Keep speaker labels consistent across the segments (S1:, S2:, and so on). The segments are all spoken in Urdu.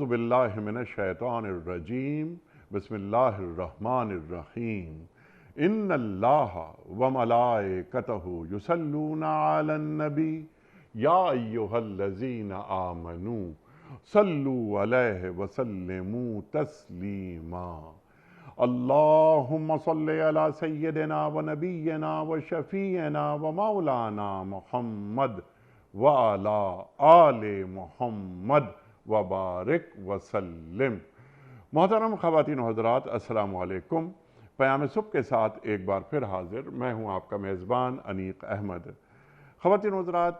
S1: اعوذ باللہ من الشیطان الرجیم بسم اللہ الرحمن الرحیم ان اللہ وملائکتہ یصلون علی النبی یا ایہا الذین آمنوا صلوا علیہ وسلموا تسلیما اللہم صلی علی سیدنا و نبینا و شفیعنا و مولانا محمد وعلی آل محمد وبارک وسلم۔ محترم خواتین و حضرات، السلام علیکم۔ پیام صبح کے ساتھ ایک بار پھر حاضر میں ہوں آپ کا میزبان انیق احمد۔ خواتین و حضرات،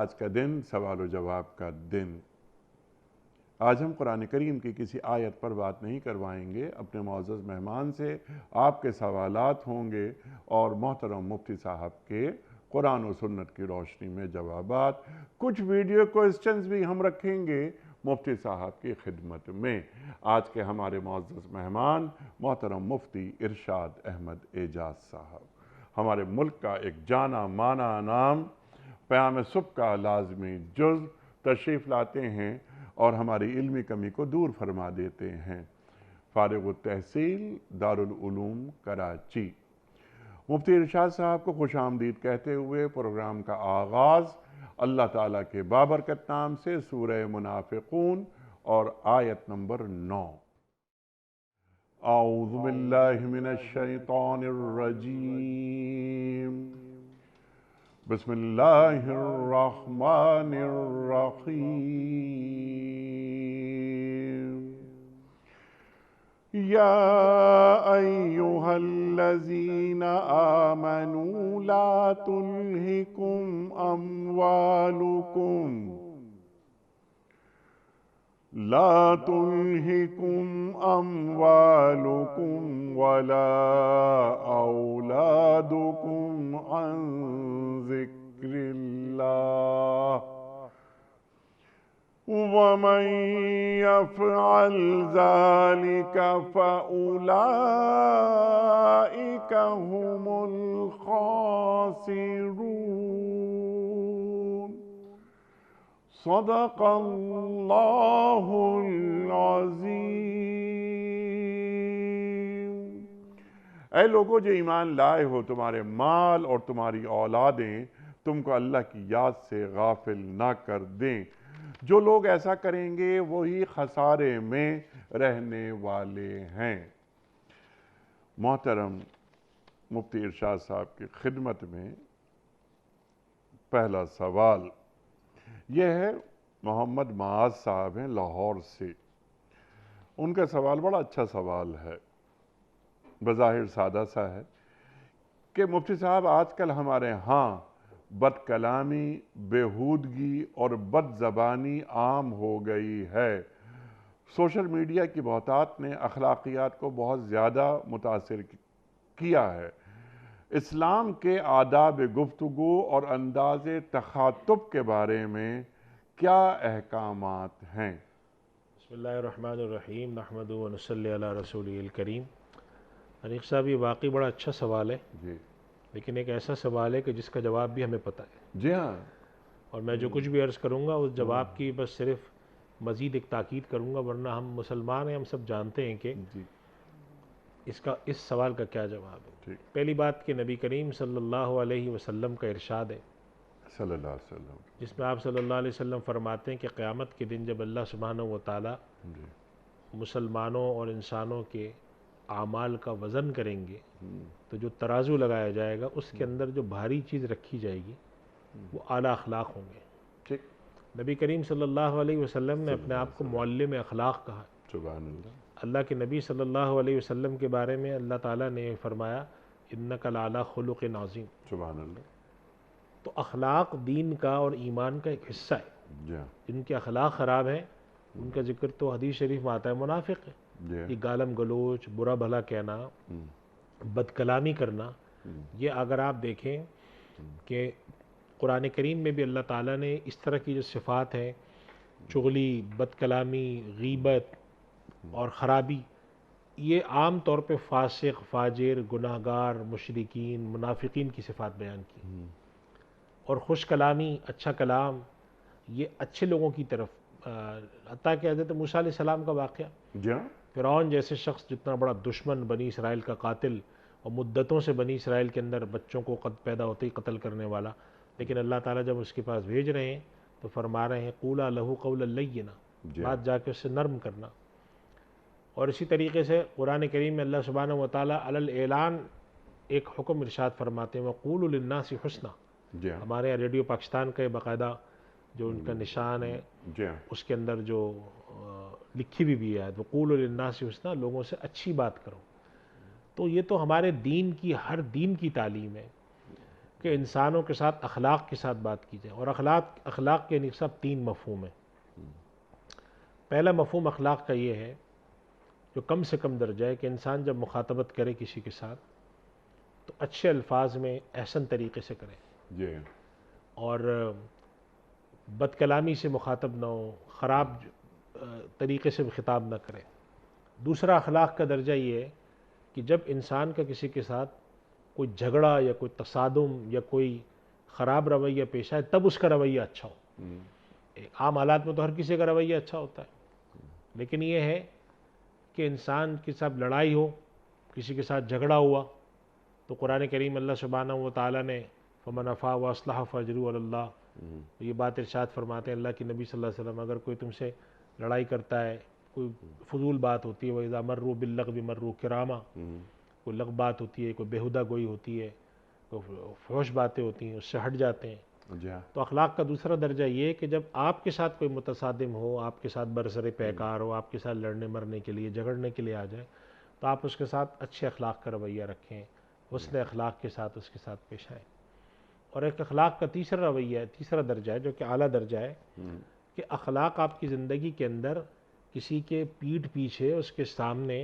S1: آج کا دن سوال و جواب کا دن۔ آج ہم قرآن کریم کی کسی آیت پر بات نہیں کروائیں گے، اپنے معزز مہمان سے آپ کے سوالات ہوں گے اور محترم مفتی صاحب کے قرآن و سنت کی روشنی میں جوابات، کچھ ویڈیو کوئسچنز بھی ہم رکھیں گے مفتی صاحب کی خدمت میں۔ آج کے ہمارے معزز مہمان محترم مفتی ارشاد احمد اعجاز صاحب، ہمارے ملک کا ایک جانا مانا نام، پیام صبح کا لازمی جز تشریف لاتے ہیں اور ہماری علمی کمی کو دور فرما دیتے ہیں۔ فارغ التحصیل دارالعلوم کراچی۔ مفتی ارشاد صاحب کو خوش آمدید کہتے ہوئے پروگرام کا آغاز اللہ تعالیٰ کے بابرکت نام سے سورہ منافقون اور آیت نمبر 9۔ اعوذ باللہ من الشیطان الرجیم بسم اللہ الرحمن الرحیم یا ایہا الذین آمنوا لا تلہکم اموالکم ولا اولادکم عن ذکر اللہ ومن يفعل ذلك فأولئك هم الخاسرون صدق اللہ العظیم۔ اے لوگو جو ایمان لائے ہو، تمہارے مال اور تمہاری اولادیں تم کو اللہ کی یاد سے غافل نہ کر دیں۔ جو لوگ ایسا کریں گے وہی خسارے میں رہنے والے ہیں۔ محترم مفتی ارشاد صاحب کی خدمت میں پہلا سوال یہ ہے، محمد معاذ صاحب ہیں لاہور سے۔ ان کا سوال بڑا اچھا سوال ہے، بظاہر سادہ سا ہے کہ مفتی صاحب آج کل ہمارے ہاں بد کلامی، بیہودگی اور بد زبانی عام ہو گئی ہے۔ سوشل میڈیا کی بہتات نے اخلاقیات کو بہت زیادہ متاثر کیا ہے۔ اسلام کے آداب گفتگو اور انداز تخاطب کے بارے میں کیا احکامات ہیں؟
S2: بسم اللہ الرحمن الرحیم، نحمدہ و نصلی علی رسولہ الکریم۔ انیق صاحب، یہ واقعی بڑا اچھا سوال ہے،
S1: جی،
S2: لیکن ایک ایسا سوال ہے کہ جس کا جواب بھی ہمیں پتہ ہے،
S1: جی ہاں،
S2: اور میں جو کچھ بھی عرض کروں گا اس جواب کی بس صرف مزید ایک تاکید کروں گا، ورنہ ہم مسلمان ہیں، ہم سب جانتے ہیں کہ
S1: جی،
S2: اس سوال کا کیا جواب ہے۔
S1: ٹھیک،
S2: پہلی بات کہ نبی کریم صلی اللہ علیہ وسلم کا ارشاد ہے،
S1: صلی اللہ علیہ وسلم،
S2: جس میں آپ صلی اللہ علیہ وسلم فرماتے ہیں کہ قیامت کے دن جب اللہ سبحانہ و تعالی
S1: جی،
S2: مسلمانوں اور انسانوں کے اعمال کا وزن کریں گے تو جو ترازو لگایا جائے گا اس کے اندر جو بھاری چیز رکھی جائے گی وہ اعلیٰ اخلاق ہوں گے۔
S1: ٹھیک،
S2: نبی کریم صلی اللہ علیہ وسلم نے اپنے آپ کو معلم اخلاق کہا۔
S1: سبحان اللہ،
S2: اللہ کے نبی صلی اللہ علیہ وسلم کے بارے میں اللہ تعالیٰ نے فرمایا انک لعلی خلق عظیم۔
S1: سبحان اللہ،
S2: تو اخلاق دین کا اور ایمان کا ایک حصہ ہے۔
S1: جی ہاں،
S2: جن کے اخلاق خراب ہیں ان کا ذکر تو حدیث شریف میں آتا ہے منافق ہے۔
S1: جی
S2: یہ گالم گلوچ، برا بھلا کہنا، بد کلامی کرنا، یہ اگر آپ دیکھیں کہ قرآن کریم میں بھی اللہ تعالیٰ نے اس طرح کی جو صفات ہیں، چغلی، بد کلامی، غیبت اور خرابی، یہ عام طور پہ فاسق، فاجر، گناہگار، مشرکین، منافقین کی صفات بیان کی، اور خوش کلامی، اچھا کلام، یہ اچھے لوگوں کی طرف حتیٰ کہ حضرت موسیٰ علیہ السلام کا واقعہ،
S1: جی ہاں،
S2: فرعون جیسے شخص جتنا بڑا دشمن، بنی اسرائیل کا قاتل، اور مدتوں سے بنی اسرائیل کے اندر بچوں کو پیدا ہوتے ہی قتل کرنے والا، لیکن اللہ تعالیٰ جب اس کے پاس بھیج رہے ہیں تو فرما رہے ہیں قولا لہو قولا لینا،
S1: جی
S2: بات جا کے اس سے نرم کرنا۔ اور اسی طریقے سے قرآن کریم میں اللہ سبحانہ و تعالیٰ علی الاعلان ایک حکم ارشاد فرماتے ہیں وقولوا للناس حسنا۔
S1: جی ہاں،
S2: ہمارے یہاں ریڈیو پاکستان کا یہ باقاعدہ جو ان کا نشان ہے،
S1: جی ہاں،
S2: اس کے اندر جو لکھی بھی ہے وقولوا للناس حسنا، لوگوں سے اچھی بات کرو۔ تو یہ تو ہمارے دین کی، ہر دین کی تعلیم ہے کہ انسانوں کے ساتھ اخلاق کے ساتھ بات کی جائے، اور اخلاق کے صاحب 3 مفہوم ہیں۔ پہلا مفہوم اخلاق کا یہ ہے جو کم سے کم درجہ ہے کہ انسان جب مخاطبت کرے کسی کے ساتھ تو اچھے الفاظ میں احسن طریقے سے کرے،
S1: جی ہاں،
S2: اور بد کلامی سے مخاطب نہ ہو، خراب طریقے سے خطاب نہ کرے۔ دوسرا اخلاق کا درجہ یہ ہے کہ جب انسان کا کسی کے ساتھ کوئی جھگڑا یا کوئی تصادم یا کوئی خراب رویہ پیش آئے تب اس کا رویہ اچھا ہو۔ عام حالات میں تو ہر کسی کا رویہ اچھا ہوتا ہے، لیکن یہ ہے کہ انسان کے ساتھ لڑائی ہو، کسی کے ساتھ جھگڑا ہوا، تو قرآن کریم اللہ سبحانہ و تعالیٰ نے فمن عفا واصلح فاجروا علی اللہ، یہ بات ارشاد فرماتے ہیں اللہ کی نبی صلی اللہ علیہ وسلم، اگر کوئی تم سے لڑائی کرتا ہے، کوئی فضول بات ہوتی ہے، وَإِذَا مَرُّوا بِاللَّغْوِ مَرُّوا كِرَامًا، کوئی لغو بات ہوتی ہے، کوئی بیہودہ گوئی ہوتی ہے، کوئی فحش باتیں ہوتی ہیں، اس سے ہٹ جاتے ہیں۔
S1: جی ہاں،
S2: تو اخلاق کا دوسرا درجہ یہ ہے کہ جب آپ کے ساتھ کوئی متصادم ہو، آپ کے ساتھ برسر پیکار ہو، آپ کے ساتھ لڑنے مرنے کے لیے، جھگڑنے کے لیے آ جائے، تو آپ اس کے ساتھ اچھے اخلاق کا رویہ رکھیں، حسن اخلاق کے ساتھ اس کے ساتھ پیش آئیں۔ اور ایک اخلاق کا تیسرا رویہ ہے، تیسرا درجہ ہے جو کہ اعلیٰ درجہ ہے، کہ اخلاق آپ کی زندگی کے اندر کسی کے پیٹھ پیچھے، اس کے سامنے،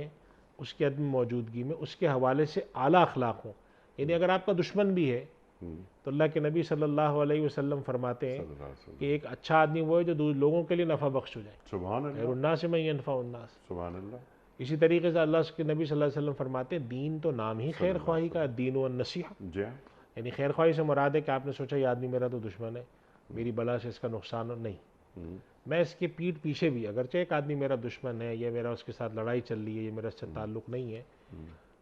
S2: اس کی عدم موجودگی میں اس کے حوالے سے اعلیٰ اخلاق ہوں۔ یعنی اگر آپ کا دشمن بھی ہے تو اللہ کے نبی صلی اللہ علیہ وسلم فرماتے ہیں
S1: صلی اللہ علیہ وسلم،
S2: کہ ایک اچھا آدمی وہ ہے جو لوگوں کے لیے نفع بخش ہو جائے،
S1: سبحان
S2: خیر
S1: اللہ،
S2: الناس من ینفع الناس۔
S1: سبحان اللہ،
S2: اسی طریقے سے اللہ کے نبی صلی اللہ علیہ وسلم فرماتے ہیں دین تو نام ہی خیر خواہی کا، دین و النصیحہ،
S1: جی ہاں،
S2: یعنی خیر خواہی سے مراد ہے کہ آپ نے سوچا یہ آدمی میرا تو دشمن ہے، میری بلا سے اس کا نقصان ہو، نہیں، میں اس کے پیٹھ پیچھے بھی، اگرچہ ایک آدمی میرا دشمن ہے یا میرا اس کے ساتھ لڑائی چل رہی ہے یا میرا اس سے تعلق نہیں ہے،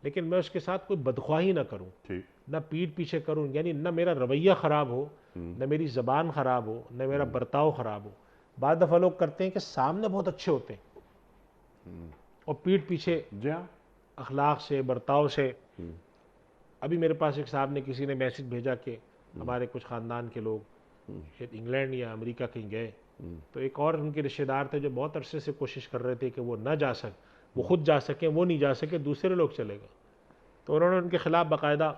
S2: لیکن میں اس کے ساتھ کوئی بدخواہی نہ کروں،
S1: ٹھیک،
S2: نہ پیٹھ پیچھے کروں، یعنی نہ میرا رویہ خراب ہو، نہ میری زبان خراب ہو، نہ میرا برتاؤ خراب ہو۔ بعض دفعہ لوگ کرتے ہیں کہ سامنے بہت اچھے ہوتے ہیں اور پیٹھ پیچھے
S1: جی ہاں،
S2: اخلاق سے، برتاؤ سے۔ ابھی میرے پاس ایک صاحب نے، کسی نے میسج بھیجا کہ ہمارے کچھ خاندان کے لوگ شاید انگلینڈ یا امریکہ کہیں گئے، تو ایک اور ان کے رشتہ دار تھے جو بہت عرصے سے کوشش کر رہے تھے کہ وہ نہ جا سکیں، وہ خود جا سکیں، وہ نہیں جا سکے، دوسرے لوگ چلے گئے، تو انہوں نے ان کے خلاف باقاعدہ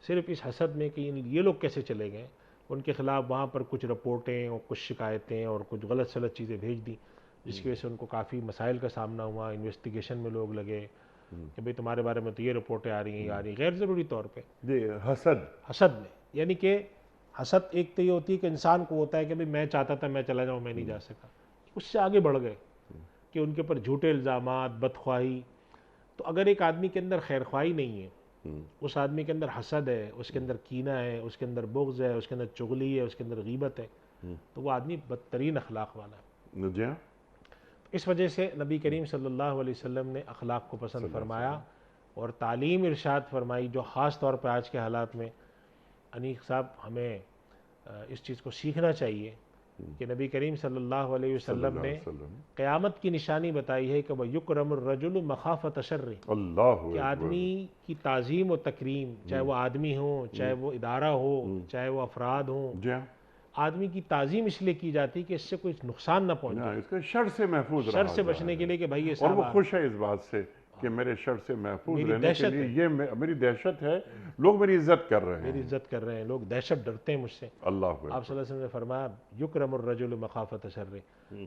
S2: صرف اس حسد میں کہ یہ لوگ کیسے چلے گئے، ان کے خلاف وہاں پر کچھ رپورٹیں اور کچھ شکایتیں اور کچھ غلط سلط چیزیں بھیج دی، جس کی وجہ سے ان کو کافی مسائل کا سامنا ہوا، انویسٹیگیشن میں لوگ لگے کہ بھئی تمہارے بارے میں تو یہ رپورٹیں آ رہی ہیں، غیر ضروری طور پہ
S1: جی، حسد،
S2: حسد میں، یعنی کہ حسد ایک تو یہ ہوتی ہے کہ انسان کو ہوتا ہے کہ بھئی میں چاہتا تھا میں چلا جاؤں، میں نہیں جا سکا، اس سے آگے بڑھ گئے کہ ان کے اوپر جھوٹے الزامات، بدخواہی۔ تو اگر ایک آدمی کے اندر خیر خواہی نہیں ہے، اس آدمی کے اندر حسد ہے، اس کے اندر کینہ ہے، اس کے اندر بغض ہے، اس کے اندر چغلی ہے، اس کے اندر غیبت ہے، تو وہ آدمی بدترین اخلاق والا ہے۔
S1: جی ہاں،
S2: اس وجہ سے نبی کریم صلی اللہ علیہ وسلم نے اخلاق کو پسند فرمایا اور تعلیم ارشاد فرمائی، جو خاص طور پہ آج کے حالات میں انیق صاحب ہمیں اس چیز کو سیکھنا چاہیے کہ نبی کریم صلی اللہ علیہ وسلم نے قیامت کی نشانی بتائی ہے کہ وَيُكْرَمُ الرَّجُلُ مَخَافَةَ شَرِّ،
S1: اللہ
S2: کہ آدمی کی تعظیم و تکریم، چاہے وہ آدمی ہوں، چاہے وہ ادارہ ہو، چاہے وہ افراد ہوں،
S1: جی ہاں،
S2: آدمی کی تعظیم اس لیے کی جاتی کہ اس سے کوئی نقصان نہ پہنچے،
S1: اس کے شر سے محفوظ
S2: شر
S1: رہا
S2: سے
S1: جائے،
S2: بچنے کے لیے کہ بھائی یہ
S1: اور
S2: صاحب
S1: وہ خوش ہے اس بات سے کہ میرے شر سے محفوظ
S2: میری
S1: رہنے کے
S2: دہشت
S1: لیے
S2: ہے،
S1: یہ میری دہشت ہے، لوگ میری عزت کر رہے
S2: میری
S1: ہیں،
S2: عزت کر رہے ہیں، لوگ دہشت ڈرتے ہیں مجھ سے۔
S1: اللہ
S2: آپ صلی اللہ علیہ وسلم نے فرمایا یکرم الرجل مخافۃ شر،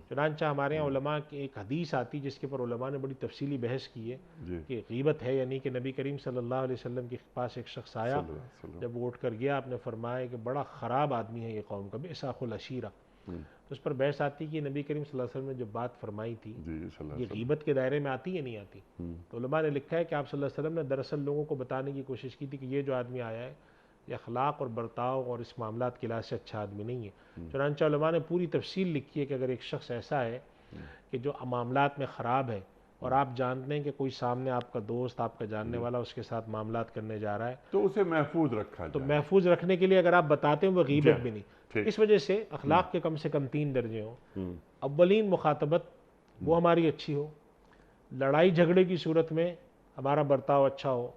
S2: چنانچہ ہمارے یہاں علماء کی ایک حدیث آتی جس کے پر علماء نے بڑی تفصیلی بحث کی ہے
S1: جی،
S2: کہ غیبت ہے، یعنی کہ نبی کریم صلی اللہ علیہ وسلم کے پاس ایک شخص آیا،
S1: صلی اللہ علیہ وسلم،
S2: جب وہ اٹھ کر گیا آپ نے فرمایا کہ بڑا خراب آدمی ہے یہ قوم کا، بئس اخو العشیرہ، تو اس پر بحث آتی کہ نبی کریم صلی اللہ علیہ وسلم نے جو بات فرمائی تھی
S1: جی، صلی اللہ
S2: یہ
S1: علیہ
S2: غیبت کے دائرے میں آتی یا نہیں آتی؟ تو علماء نے لکھا ہے کہ آپ صلی اللہ علیہ وسلم نے دراصل لوگوں کو بتانے کی کوشش کی تھی کہ یہ جو آدمی آیا ہے یہ اخلاق اور برتاؤ اور اس معاملات کے لحاظ سے اچھا آدمی نہیں ہے۔ چنانچہ علماء نے پوری تفصیل لکھی ہے کہ اگر ایک شخص ایسا ہے کہ جو معاملات میں خراب ہے اور آپ جانتے ہیں کہ کوئی سامنے آپ کا دوست، آپ کا جاننے والا اس کے ساتھ معاملات کرنے جا رہا ہے،
S1: تو اسے محفوظ رکھا
S2: تو
S1: جائے۔
S2: محفوظ رکھنے کے لیے اگر آپ بتاتے ہیں وہ غیبت بھی نہیں۔
S1: ٹھیک۔
S2: اس وجہ سے اخلاق کے کم سے کم 3 درجے ہوں۔
S1: ہم،
S2: اولین مخاطبت وہ ہماری اچھی ہو، لڑائی جھگڑے کی صورت میں ہمارا برتاؤ اچھا ہو،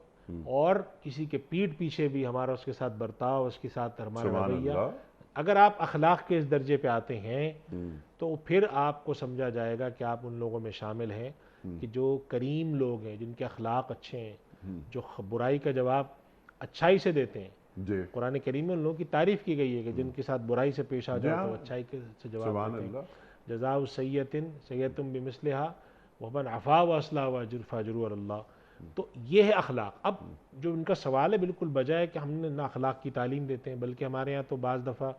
S2: اور کسی کے پیٹھ پیچھے بھی ہمارا اس کے ساتھ برتاؤ، اس کے ساتھ ہمارا
S1: سبحان
S2: رویہ۔
S1: اللہ۔
S2: اگر آپ اخلاق کے اس درجے پہ آتے ہیں تو پھر آپ کو سمجھا جائے گا کہ آپ ان لوگوں میں شامل ہیں کہ جو کریم لوگ ہیں، جن کے اخلاق اچھے ہیں، جو برائی کا جواب اچھائی سے دیتے ہیں۔
S1: جی
S2: قرآن کریم میں ان لوگوں کی تعریف کی گئی ہے کہ جن کے ساتھ برائی سے پیش آ
S1: جی
S2: جاؤ
S1: ہاں،
S2: تو اچھائی سے جواب
S1: سبحان
S2: دیتے ہیں۔
S1: اللہ۔
S2: جزاء سیئۃ سیئۃ بمثلھا ومن عفا واصلح فاجرہ اللہ۔ تو یہ ہے اخلاق۔ اب جو ان کا سوال ہے بالکل بجا ہے کہ ہم نے نہ اخلاق کی تعلیم دیتے ہیں، بلکہ ہمارے یہاں تو بعض دفعہ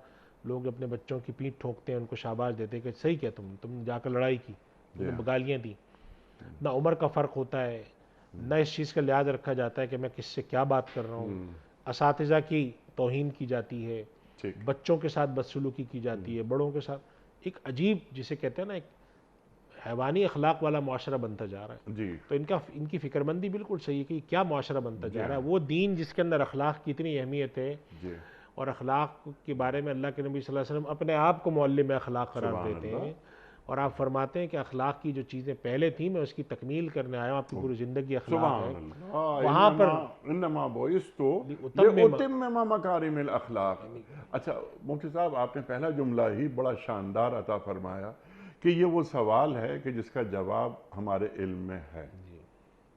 S2: لوگ اپنے بچوں کی پیٹھ ٹھوکتے ہیں، ان کو شاباش دیتے ہیں کہ صحیح کیا تم نے جا کر لڑائی کی، تم نے گالیاں دی۔ نہ عمر کا فرق ہوتا ہے، نہ اس چیز کا لحاظ رکھا جاتا ہے کہ میں کس سے کیا بات کر رہا ہوں۔ اساتذہ کی توہین کی جاتی ہے،
S1: ٹھیک۔
S2: بچوں کے ساتھ بدسلوکی کی جاتی ہے، بڑوں کے ساتھ ایک عجیب جسے کہتے ہیں نا ایک حیوانی اخلاق والا معاشرہ بنتا جا رہا ہے۔
S1: جی
S2: تو ان کی فکر مندی بالکل صحیح ہے کہ کیا معاشرہ بنتا جا رہا ہے۔ وہ دین جس کے اندر اخلاق کی اتنی اہمیت ہے،
S1: جی
S2: اور اخلاق کے بارے میں اللہ کے نبی صلی اللہ علیہ وسلم اپنے آپ کو معلم اخلاق قرار
S1: سبحان
S2: دیتے
S1: اللہ۔
S2: ہیں، اور آپ فرماتے ہیں کہ اخلاق کی جو چیزیں پہلے تھیں میں اس کی تکمیل کرنے آیا ہوں، آپ کی پوری زندگی اخلاق ہے۔
S1: سبحان اللہ۔
S2: وہاں پر
S1: انما بعثت
S2: لأتمم
S1: لأتمم مکارم الاخلاق۔ اچھا مفتی صاحب، آپ نے پہلا جملہ ہی بڑا شاندار عطا فرمایا کہ یہ وہ سوال ہے کہ جس کا جواب ہمارے علم میں ہے،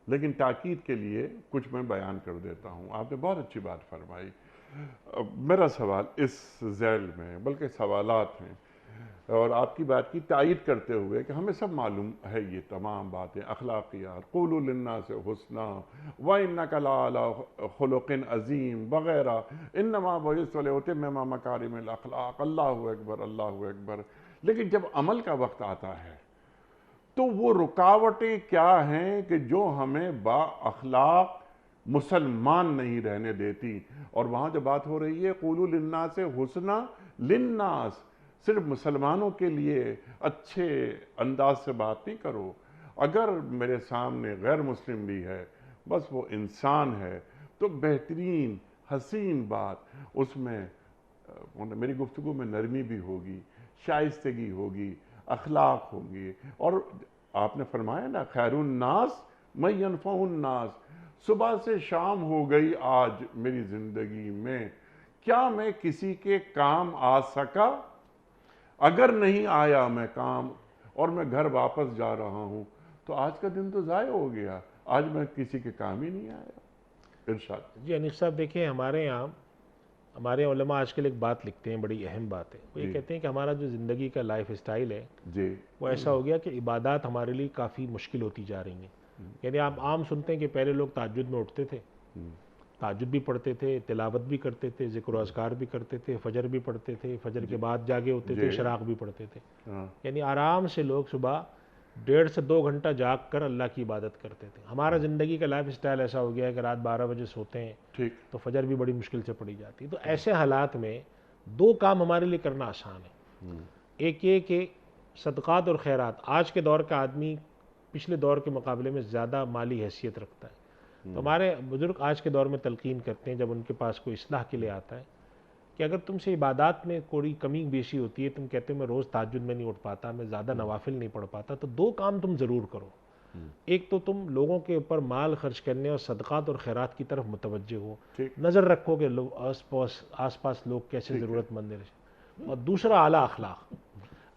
S1: لیکن تاکید کے لیے کچھ میں بیان کر دیتا ہوں۔ آپ نے بہت اچھی بات فرمائی۔ میرا سوال اس ذیل میں، بلکہ سوالات ہیں، اور آپ کی بات کی تائید کرتے ہوئے کہ ہمیں سب معلوم ہے یہ تمام باتیں، اخلاقیات، قولوا للناس حسنا وَإِنَّكَ لَعَلَىٰ خُلُقٍ عظیم وغیرہ، انما بعثت لأتمم مکارم الاخلاق، اللہ اکبر اللہ اکبر۔ لیکن جب عمل کا وقت آتا ہے تو وہ رکاوٹیں کیا ہیں کہ جو ہمیں با اخلاق مسلمان نہیں رہنے دیتی؟ اور وہاں جو بات ہو رہی ہے قولوا للناس حسنا، للناس صرف مسلمانوں کے لیے اچھے انداز سے بات نہیں کرو، اگر میرے سامنے غیر مسلم بھی ہے، بس وہ انسان ہے، تو بہترین حسین بات اس میں میری گفتگو میں نرمی بھی ہوگی، شائستگی ہوگی، اخلاق ہوں گی۔ اور آپ نے فرمایا نا خیر الناس من ینفع الناس، صبح سے شام ہو گئی آج میری زندگی میں، کیا میں کسی کے کام آ سکا؟ اگر نہیں آیا میں کام، اور میں گھر واپس جا رہا ہوں، تو آج کا دن تو ضائع ہو گیا، آج میں کسی کے کام ہی نہیں آیا۔ ارشاد۔
S2: جی انیس صاحب دیکھیں، ہمارے علماء آج کل ایک بات لکھتے ہیں، بڑی اہم بات ہے۔ وہ یہ کہتے ہیں کہ ہمارا جو زندگی کا لائف اسٹائل ہے
S1: جی
S2: وہ ایسا ہو گیا کہ عبادات ہمارے لیے کافی مشکل ہوتی جا رہی ہیں۔ یعنی آپ عام سنتے ہیں کہ پہلے لوگ تہجد میں اٹھتے تھے، تہجد بھی پڑھتے تھے، تلاوت بھی کرتے تھے، ذکر و اذکار بھی کرتے تھے، فجر بھی پڑھتے تھے، فجر کے بعد جاگے ہوتے تھے، اشراق بھی پڑھتے تھے۔ یعنی آرام سے لوگ صبح 1.5 سے 2 گھنٹہ جاگ کر اللہ کی عبادت کرتے تھے۔ ہمارا زندگی کا لائف اسٹائل ایسا ہو گیا ہے کہ رات 12 بجے سوتے ہیں
S1: ٹھیک۔
S2: تو فجر بھی بڑی مشکل سے پڑھی جاتی ہے۔ تو ایسے حالات میں 2 کام ہمارے لیے کرنا آسان ہے۔ ایک یہ کہ صدقات اور خیرات، آج کے دور کا آدمی پچھلے دور کے مقابلے میں زیادہ مالی حیثیت رکھتا ہے، تو ہمارے بزرگ آج کے دور میں تلقین کرتے ہیں جب ان کے پاس کوئی اصلاح کے لیے آتا ہے کہ اگر تم سے عبادات میں کوئی کمی بیشی ہوتی ہے، تم کہتے ہو میں روز تہجد میں نہیں اٹھ پاتا، میں زیادہ نوافل نہیں پڑھ پاتا، تو 2 کام تم ضرور کرو۔ ایک تو تم لوگوں کے اوپر مال خرچ کرنے اور صدقات اور خیرات کی طرف متوجہ ہو، نظر رکھو کہ آس پاس لوگ کیسے ضرورت مند ہیں، اور دوسرا اعلیٰ اخلاق۔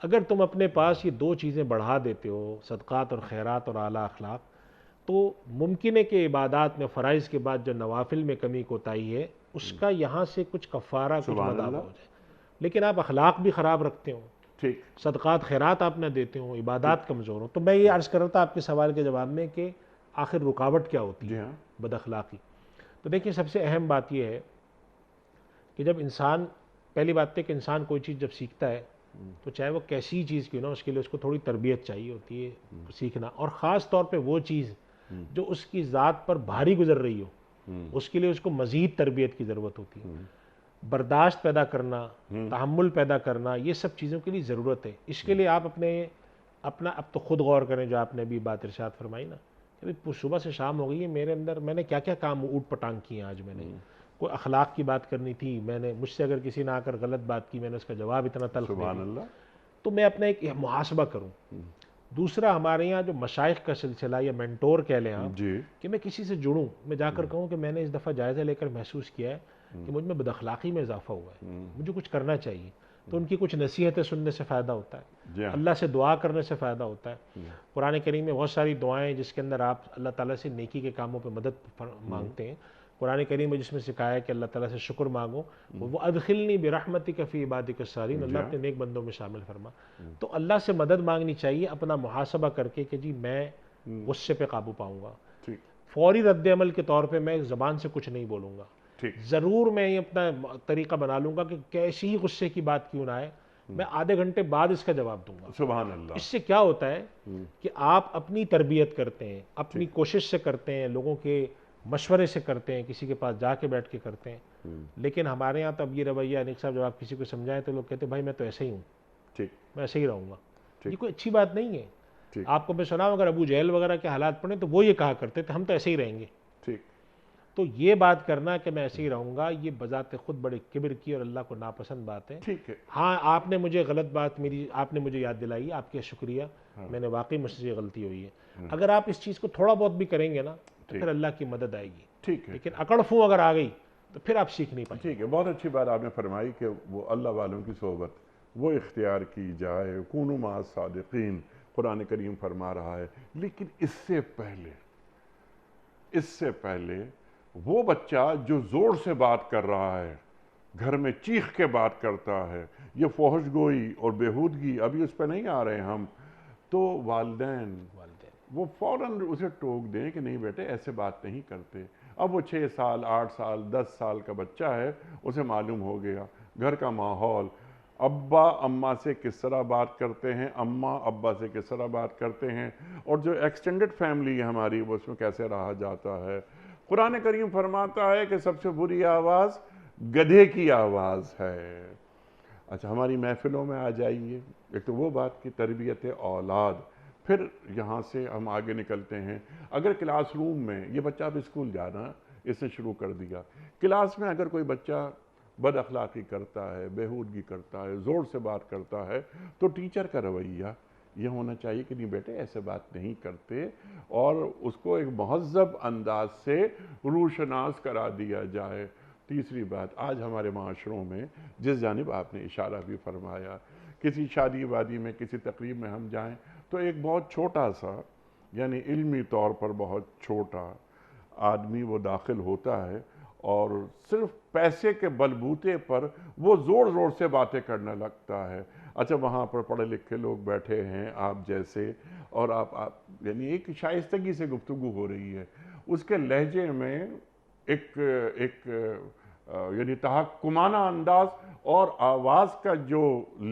S2: اگر تم اپنے پاس یہ 2 چیزیں بڑھا دیتے ہو، صدقات اور خیرات اور اعلیٰ اخلاق، تو ممکن ہے کہ عبادات میں فرائض کے بعد جو نوافل میں کمی کوتاہی ہے اس کا یہاں سے کچھ کفارہ، کچھ مداوع ہو جائے۔ لیکن آپ اخلاق بھی خراب رکھتے ہو،
S1: ٹھیک۔
S2: صدقات خیرات آپ نہ دیتے ہو، عبادات کمزور ہو، تو میں یہ عرض کر رہا تھا آپ کے سوال کے جواب میں کہ آخر رکاوٹ کیا ہوتی ہے بد اخلاقی۔ تو دیکھیں سب سے اہم بات یہ ہے کہ جب انسان، پہلی بات ہے کہ انسان کوئی چیز جب سیکھتا ہے تو چاہے وہ کیسی چیز کیوں نہ، اس کے لیے اس کو تھوڑی تربیت چاہیے ہوتی ہے سیکھنا، اور خاص طور پہ وہ چیز جو اس کی ذات پر بھاری گزر رہی ہو، اس کے لیے اس کو مزید تربیت کی ضرورت ہوتی ہے، برداشت پیدا کرنا، تحمل پیدا کرنا، یہ سب چیزوں کے لیے ضرورت ہے۔ اس کے لیے آپ اپنا اب تو خود غور کریں، جو آپ نے ابھی بات ارشاد فرمائی نا کہ صبح سے شام ہو گئی ہے، میرے اندر میں نے کیا کیا کام اوٹ پٹانگ کیے ہیں آج میں نے۔ کوئی اخلاق کی بات کرنی تھی، میں نے مجھ سے اگر کسی نے آ کر غلط بات کی، میں نے اس کا جواب اتنا تلخ دے
S1: سبحان
S2: دیا،
S1: اللہ۔
S2: تو میں اپنا ایک محاسبہ کروں۔ دوسرا، ہمارے یہاں جو مشائخ کا سلسلہ یا مینٹور کہہ لیں آپ،
S1: جی
S2: کہ میں کسی سے جڑوں، میں جا کر کہوں کہ میں نے اس دفعہ جائزہ لے کر محسوس کیا ہے کہ مجھ میں بد اخلاقی میں اضافہ ہوا ہے، مجھے کچھ کرنا چاہیے، تو ان کی کچھ نصیحتیں سننے سے فائدہ ہوتا ہے،
S1: جی ہاں،
S2: اللہ سے دعا کرنے سے فائدہ ہوتا ہے۔ قرآن کریم میں بہت ساری دعائیں جس کے اندر آپ اللہ تعالیٰ سے نیکی کے کاموں پہ مدد مانگتے ہیں۔ قرآن کریم میں جس میں سکھایا ہے کہ اللہ تعالیٰ سے شکر مانگو، وہ ادخلنی برحمتک فی عبادک الصالحین، اللہ اپنے نیک بندوں میں شامل فرما۔ تو اللہ سے مدد مانگنی چاہیے اپنا محاسبہ کر کے کہ جی میں غصے پہ قابو پاؤں گا،
S1: ٹھیک
S2: فوری رد عمل کے طور پہ میں زبان سے کچھ نہیں بولوں گا،
S1: ٹھیک،
S2: ضرور میں یہ اپنا طریقہ بنا لوں گا کہ کیسی ہی غصے کی بات کیوں نہ آئے، میں آدھے گھنٹے بعد اس کا جواب دوں گا۔
S1: سبحان اللہ۔
S2: اس سے کیا ہوتا ہے کہ آپ اپنی تربیت کرتے ہیں، اپنی کوشش سے کرتے ہیں، لوگوں کے مشورے سے کرتے ہیں، کسی کے پاس جا کے بیٹھ کے کرتے ہیں، لیکن ہمارے یہاں تو اب یہ رویہ انیق صاحب، جب آپ کسی کو سمجھائیں تو لوگ کہتے ہیں بھائی میں تو ایسے ہی ہوں،
S1: ٹھیک
S2: میں ایسے ہی رہوں گا۔
S1: ٹھیک،
S2: یہ کوئی اچھی بات نہیں ہے۔
S1: ٹھیک
S2: آپ کو میں سناؤں، اگر ابو جہل وغیرہ کے حالات پڑھیں تو وہ یہ کہا کرتے تھے ہم تو ایسے ہی رہیں گے۔
S1: ٹھیک،
S2: تو یہ بات کرنا کہ میں ایسے ہی رہوں گا، یہ بذات خود بڑے کبر کی اور اللہ کو ناپسند بات ہے۔
S1: ٹھیک ہے،
S2: ہاں، آپ نے مجھے غلط بات آپ نے مجھے یاد دلائی، آپ کا شکریہ، میں نے واقعی مجھ سے یہ غلطی ہوئی ہے۔ اگر آپ اس چیز کو تھوڑا بہت بھی کریں گے نا تو پھر اللہ کی مدد آئے گی،
S1: ٹھیک ہے،
S2: لیکن اکڑ فوں اگر آ گئی تو پھر آپ سیکھ نہیں پائیں گے۔
S1: ٹھیک ہے۔ بہت اچھی بات آپ نے فرمائی کہ وہ اللہ والوں کی صحبت وہ اختیار کی جائے، کونوا مع الصادقین قرآن کریم فرما رہا ہے۔ لیکن اس سے پہلے وہ بچہ جو زور سے بات کر رہا ہے، گھر میں چیخ کے بات کرتا ہے، یہ فحش گوئی اور بیہودگی، ابھی اس پہ نہیں آ رہے ہم، تو والدین وہ فوراً اسے ٹوک دیں کہ نہیں بیٹے ایسے بات نہیں کرتے۔ اب وہ 6 سال 8 سال 10 سال کا بچہ ہے، اسے معلوم ہو گیا گھر کا ماحول، ابا اماں سے کس طرح بات کرتے ہیں، اماں ابا سے کس طرح بات کرتے ہیں، اور جو ایکسٹینڈڈ فیملی ہے ہماری وہ اس میں کیسے رہا جاتا ہے۔ قرآن کریم فرماتا ہے کہ سب سے بری آواز گدھے کی آواز ہے۔ اچھا، ہماری محفلوں میں آ جائیے، ایک تو وہ بات کی تربیت اولاد، پھر یہاں سے ہم آگے نکلتے ہیں۔ اگر کلاس روم میں یہ بچہ اب اسکول جانا اس نے شروع کر دیا، کلاس میں اگر کوئی بچہ بد اخلاقی کرتا ہے، بیہودگی کرتا ہے، زور سے بات کرتا ہے، تو ٹیچر کا رویہ یہ ہونا چاہیے کہ نہیں بیٹے ایسے بات نہیں کرتے، اور اس کو ایک مہذب انداز سے روشناس کرا دیا جائے۔ تیسری بات، آج ہمارے معاشروں میں جس جانب آپ نے اشارہ بھی فرمایا، کسی شادی وادی میں کسی تقریب میں ہم جائیں تو ایک بہت چھوٹا سا، یعنی علمی طور پر بہت چھوٹا آدمی وہ داخل ہوتا ہے اور صرف پیسے کے بلبوتے پر وہ زور زور سے باتیں کرنے لگتا ہے۔ اچھا، وہاں پر پڑھے لکھے لوگ بیٹھے ہیں آپ جیسے، اور آپ یعنی ایک شائستگی سے گفتگو ہو رہی ہے، اس کے لہجے میں ایک یعنی تحکمانہ انداز اور آواز کا جو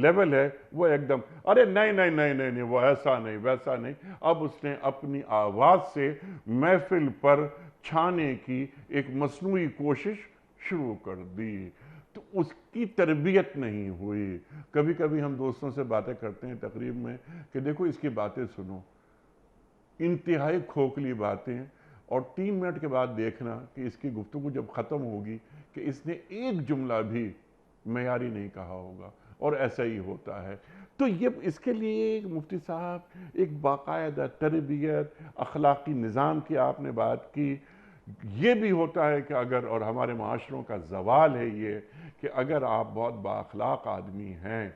S1: لیول ہے وہ ایک دم، ارے نہیں نہیں نہیں نہیں نہیں وہ ایسا نہیں ویسا نہیں۔ اب اس نے اپنی آواز سے محفل پر چھانے کی ایک مصنوعی کوشش شروع کر دی، تو اس کی تربیت نہیں ہوئی۔ کبھی کبھی ہم دوستوں سے باتیں کرتے ہیں تقریب میں کہ دیکھو اس کی باتیں سنو، انتہائی کھوکھلی باتیں، اور 3 منٹ کے بعد دیکھنا کہ اس کی گفتگو جب ختم ہوگی کہ اس نے ایک جملہ بھی معیاری نہیں کہا ہوگا، اور ایسا ہی ہوتا ہے۔ تو یہ اس کے لیے مفتی صاحب ایک باقاعدہ تربیت، اخلاقی نظام کی آپ نے بات کی۔ یہ بھی ہوتا ہے کہ اگر، اور ہمارے معاشروں کا زوال ہے یہ کہ اگر آپ بہت بااخلاق آدمی ہیں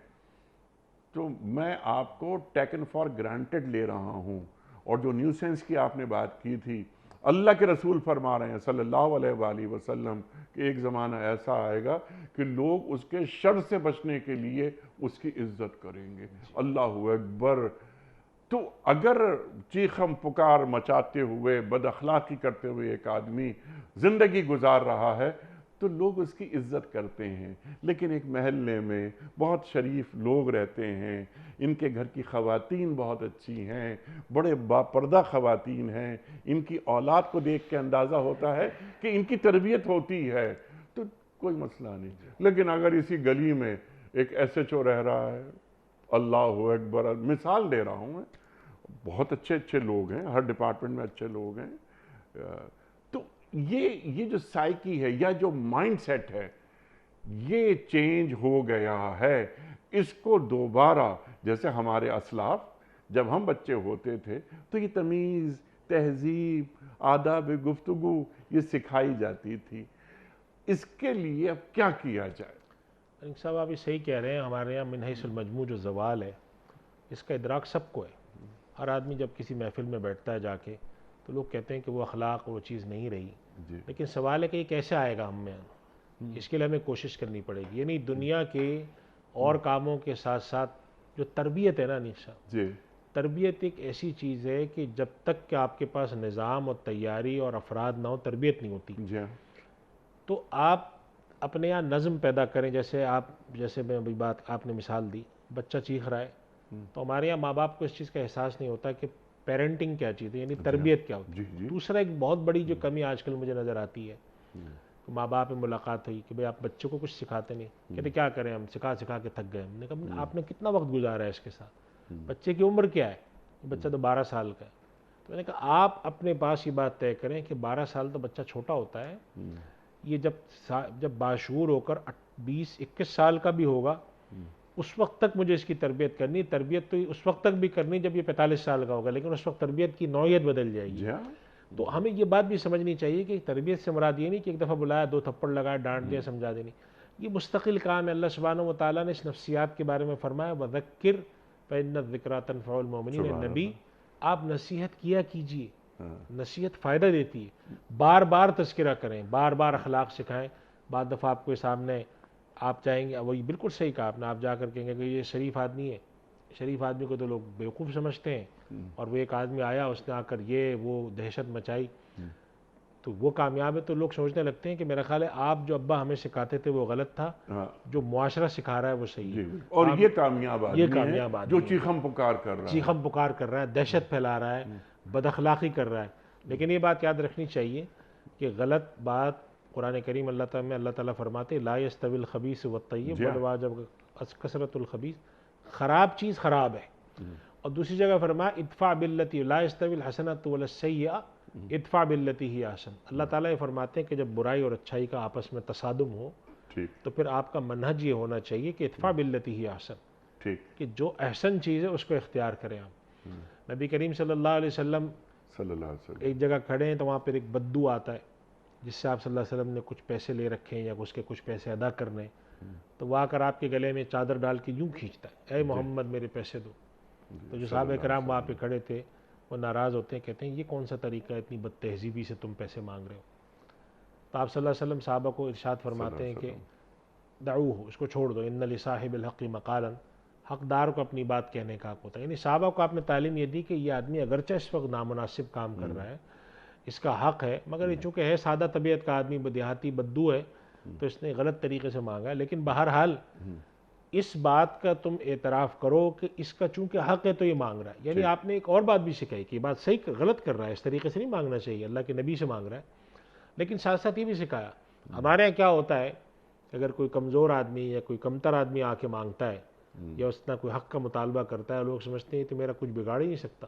S1: تو میں آپ کو ٹیکن فار گرانٹڈ لے رہا ہوں۔ اور جو نیوسینس کی آپ نے بات کی تھی، اللہ کے رسول فرما رہے ہیں صلی اللہ علیہ وآلہ وسلم کہ ایک زمانہ ایسا آئے گا کہ لوگ اس کے شر سے بچنے کے لیے اس کی عزت کریں گے۔ اللہ اکبر۔ تو اگر چیخم پکار مچاتے ہوئے، بد اخلاقی کرتے ہوئے ایک آدمی زندگی گزار رہا ہے تو لوگ اس کی عزت کرتے ہیں. لیکن ایک محلے میں بہت شریف لوگ رہتے ہیں، ان کے گھر کی خواتین بہت اچھی ہیں، بڑے باپردہ خواتین ہیں، ان کی اولاد کو دیکھ کے اندازہ ہوتا ہے کہ ان کی تربیت ہوتی ہے، تو کوئی مسئلہ نہیں. لیکن اگر اسی گلی میں ایک ایس ایچ او رہ رہا ہے، اللہ اکبر، مثال دے رہا ہوں میں، بہت اچھے اچھے لوگ ہیں، ہر ڈپارٹمنٹ میں اچھے لوگ ہیں، تو یہ جو سائیکی ہے یا جو مائنڈ سیٹ ہے یہ چینج ہو گیا ہے. اس کو دوبارہ، جیسے ہمارے اسلاف جب ہم بچے ہوتے تھے تو یہ تمیز، تہذیب، آداب گفتگو یہ سکھائی جاتی تھی. اس کے لیے اب کیا کیا جائے؟
S2: صاحب آپ یہ صحیح کہہ رہے ہیں. ہمارے یہاں من حیث المجموع جو زوال ہے اس کا ادراک سب کو ہے. ہر آدمی جب کسی محفل میں بیٹھتا ہے جا کے تو لوگ کہتے ہیں کہ وہ اخلاق وہ چیز نہیں رہی. لیکن سوال ہے کہ یہ کیسے آئے گا ہم میں؟ اس کے لیے ہمیں کوشش کرنی پڑے گی. یعنی دنیا کے اور کاموں کے ساتھ ساتھ جو تربیت ہے نا انیس صاحب، تربیت ایک ایسی چیز ہے کہ جب تک کہ آپ کے پاس نظام اور تیاری اور افراد نہ ہو تربیت نہیں ہوتی. تو آپ اپنے یہاں نظم پیدا کریں. جیسے میں ابھی بات آپ نے مثال دی، بچہ چیخ رہا ہے تو ہمارے یہاں ماں باپ کو اس چیز کا احساس نہیں ہوتا کہ پیرنٹنگ کیا چیز ہے، یعنی تربیت کیا ہوتی ہے. دوسرا ایک بہت بڑی جو کمی آج کل مجھے نظر آتی ہے، ماں باپ میں ملاقات ہوئی کہ بھئی آپ بچوں کو کچھ سکھاتے نہیں. کہتے کیا کریں، ہم سکھا کے تھک گئے. ہم نے کہا آپ نے کتنا وقت گزارا ہے اس کے ساتھ، بچے کی عمر کیا ہے؟ بچہ تو 12 سال کا ہے. تو میں نے کہا آپ اپنے پاس یہ بات طے کریں کہ 12 سال تو بچہ چھوٹا ہوتا ہے. یہ جب باشعور ہو کر 20-21 سال کا بھی ہوگا اس وقت تک مجھے اس کی تربیت کرنی. تربیت تو اس وقت تک بھی کرنی جب یہ 45 سال کا ہوگا، لیکن اس وقت تربیت کی نوعیت بدل جائے گی. تو ہمیں یہ بات بھی سمجھنی چاہیے کہ تربیت سے مراد یہ نہیں کہ ایک دفعہ بلایا 2 تھپڑ لگایا ڈانٹ دیا سمجھا دینی. یہ مستقل کام ہے. اللہ سبحانہ و تعالیٰ نے اس نفسیات کے بارے میں فرمایا وَذَكِّرْ فَإِنَّ الذِّكْرَىٰ تَنفَعُ الْمُؤْمِنِينَ. نبی آپ نصیحت کیا کیجئے، نصیحت فائدہ دیتی ہے. بار بار تذکرہ کریں، بار بار اخلاق سکھائیں. بعض دفعہ آپ کے سامنے آپ چاہیں گے، وہی بالکل صحیح کہا آپ نے، آپ جا کر کہیں گے کہ یہ شریف آدمی ہے. شریف آدمی کو تو لوگ بیوقوف سمجھتے ہیں، اور وہ ایک آدمی آیا اس نے آ کر یہ وہ دہشت مچائی تو وہ کامیاب ہے. تو لوگ سوچنے لگتے ہیں کہ میرا خیال ہے آپ جو ابا ہمیں سکھاتے تھے وہ غلط تھا، جو معاشرہ سکھا رہا ہے وہ صحیح ہے.
S1: اور یہ کامیاب آدمی ہے جو
S2: ہے،
S1: چیخم پکار کر رہا ہے،
S2: چیخم پکار کر رہا ہے، دہشت پھیلا رہا ہے، بد اخلاقی کر رہا ہے. لیکن یہ بات یاد رکھنی چاہیے کہ غلط بات قرآن کریم اللہ تعالیٰ فرماتے لا یستوی الخبیث والطیب والواجب کثرت الخبیث. خراب چیز خراب ہے. اور دوسری جگہ فرمایا ادفع باللتی لا یستوی الحسنۃ ولا السیئۃ ادفع باللتی ہی احسن. اللہ تعالیٰ یہ فرماتے ہیں کہ جب برائی اور اچھائی کا آپس میں تصادم ہو تو پھر آپ کا منہج یہ ہونا چاہیے کہ ادفع باللتی ہی احسن، کہ جو احسن چیز ہے اس کو اختیار کریں آپ. نبی کریم صلی اللہ علیہ وسلم ایک جگہ کھڑے ہیں تو وہاں پھر ایک بدو آتا ہے جس سے آپ صلی اللہ علیہ وسلم نے کچھ پیسے لے رکھے ہیں یا اس کے کچھ پیسے ادا کرنے. تو وہ آ کر آپ کے گلے میں چادر ڈال کے یوں کھینچتا ہے، اے محمد میرے پیسے دو. تو جو صحابہ کرام وہاں پہ کھڑے تھے وہ ناراض ہوتے ہیں، کہتے ہیں یہ کون سا طریقہ ہے، اتنی بد تہذیبی سے تم پیسے مانگ رہے ہو. تو آپ صلی اللہ علیہ وسلم صحابہ کو ارشاد فرماتے ہیں کہ دعوہ، اس کو چھوڑ دو، ان لصاحب الحق مقالا. حقدار کو اپنی بات کہنے کا حق ہوتا ہے. یعنی صحابہ کو آپ نے تعلیم یہ دی کہ یہ آدمی اگرچہ اس وقت نامناسب کام کر رہا ہے، اس کا حق ہے، مگر یہ چونکہ ہے سادہ طبیعت کا آدمی، دیہاتی بدو ہے، تو اس نے غلط طریقے سے مانگا ہے. لیکن بہرحال اس بات کا تم اعتراف کرو کہ اس کا چونکہ حق ہے تو یہ مانگ رہا ہے. یعنی آپ نے ایک اور بات بھی سکھائی کہ یہ بات صحیح غلط کر رہا ہے، اس طریقے سے نہیں مانگنا چاہیے، اللہ کے نبی سے مانگ رہا ہے. لیکن ساتھ ساتھ یہ بھی سکھایا. ہمارے یہاں کیا ہوتا ہے، اگر کوئی کمزور آدمی یا کوئی کمتر آدمی آ کے مانگتا ہے یا اس نے کوئی حق کا مطالبہ کرتا ہے، لوگ سمجھتے ہیں تو میرا کچھ بگاڑ ہی نہیں سکتا،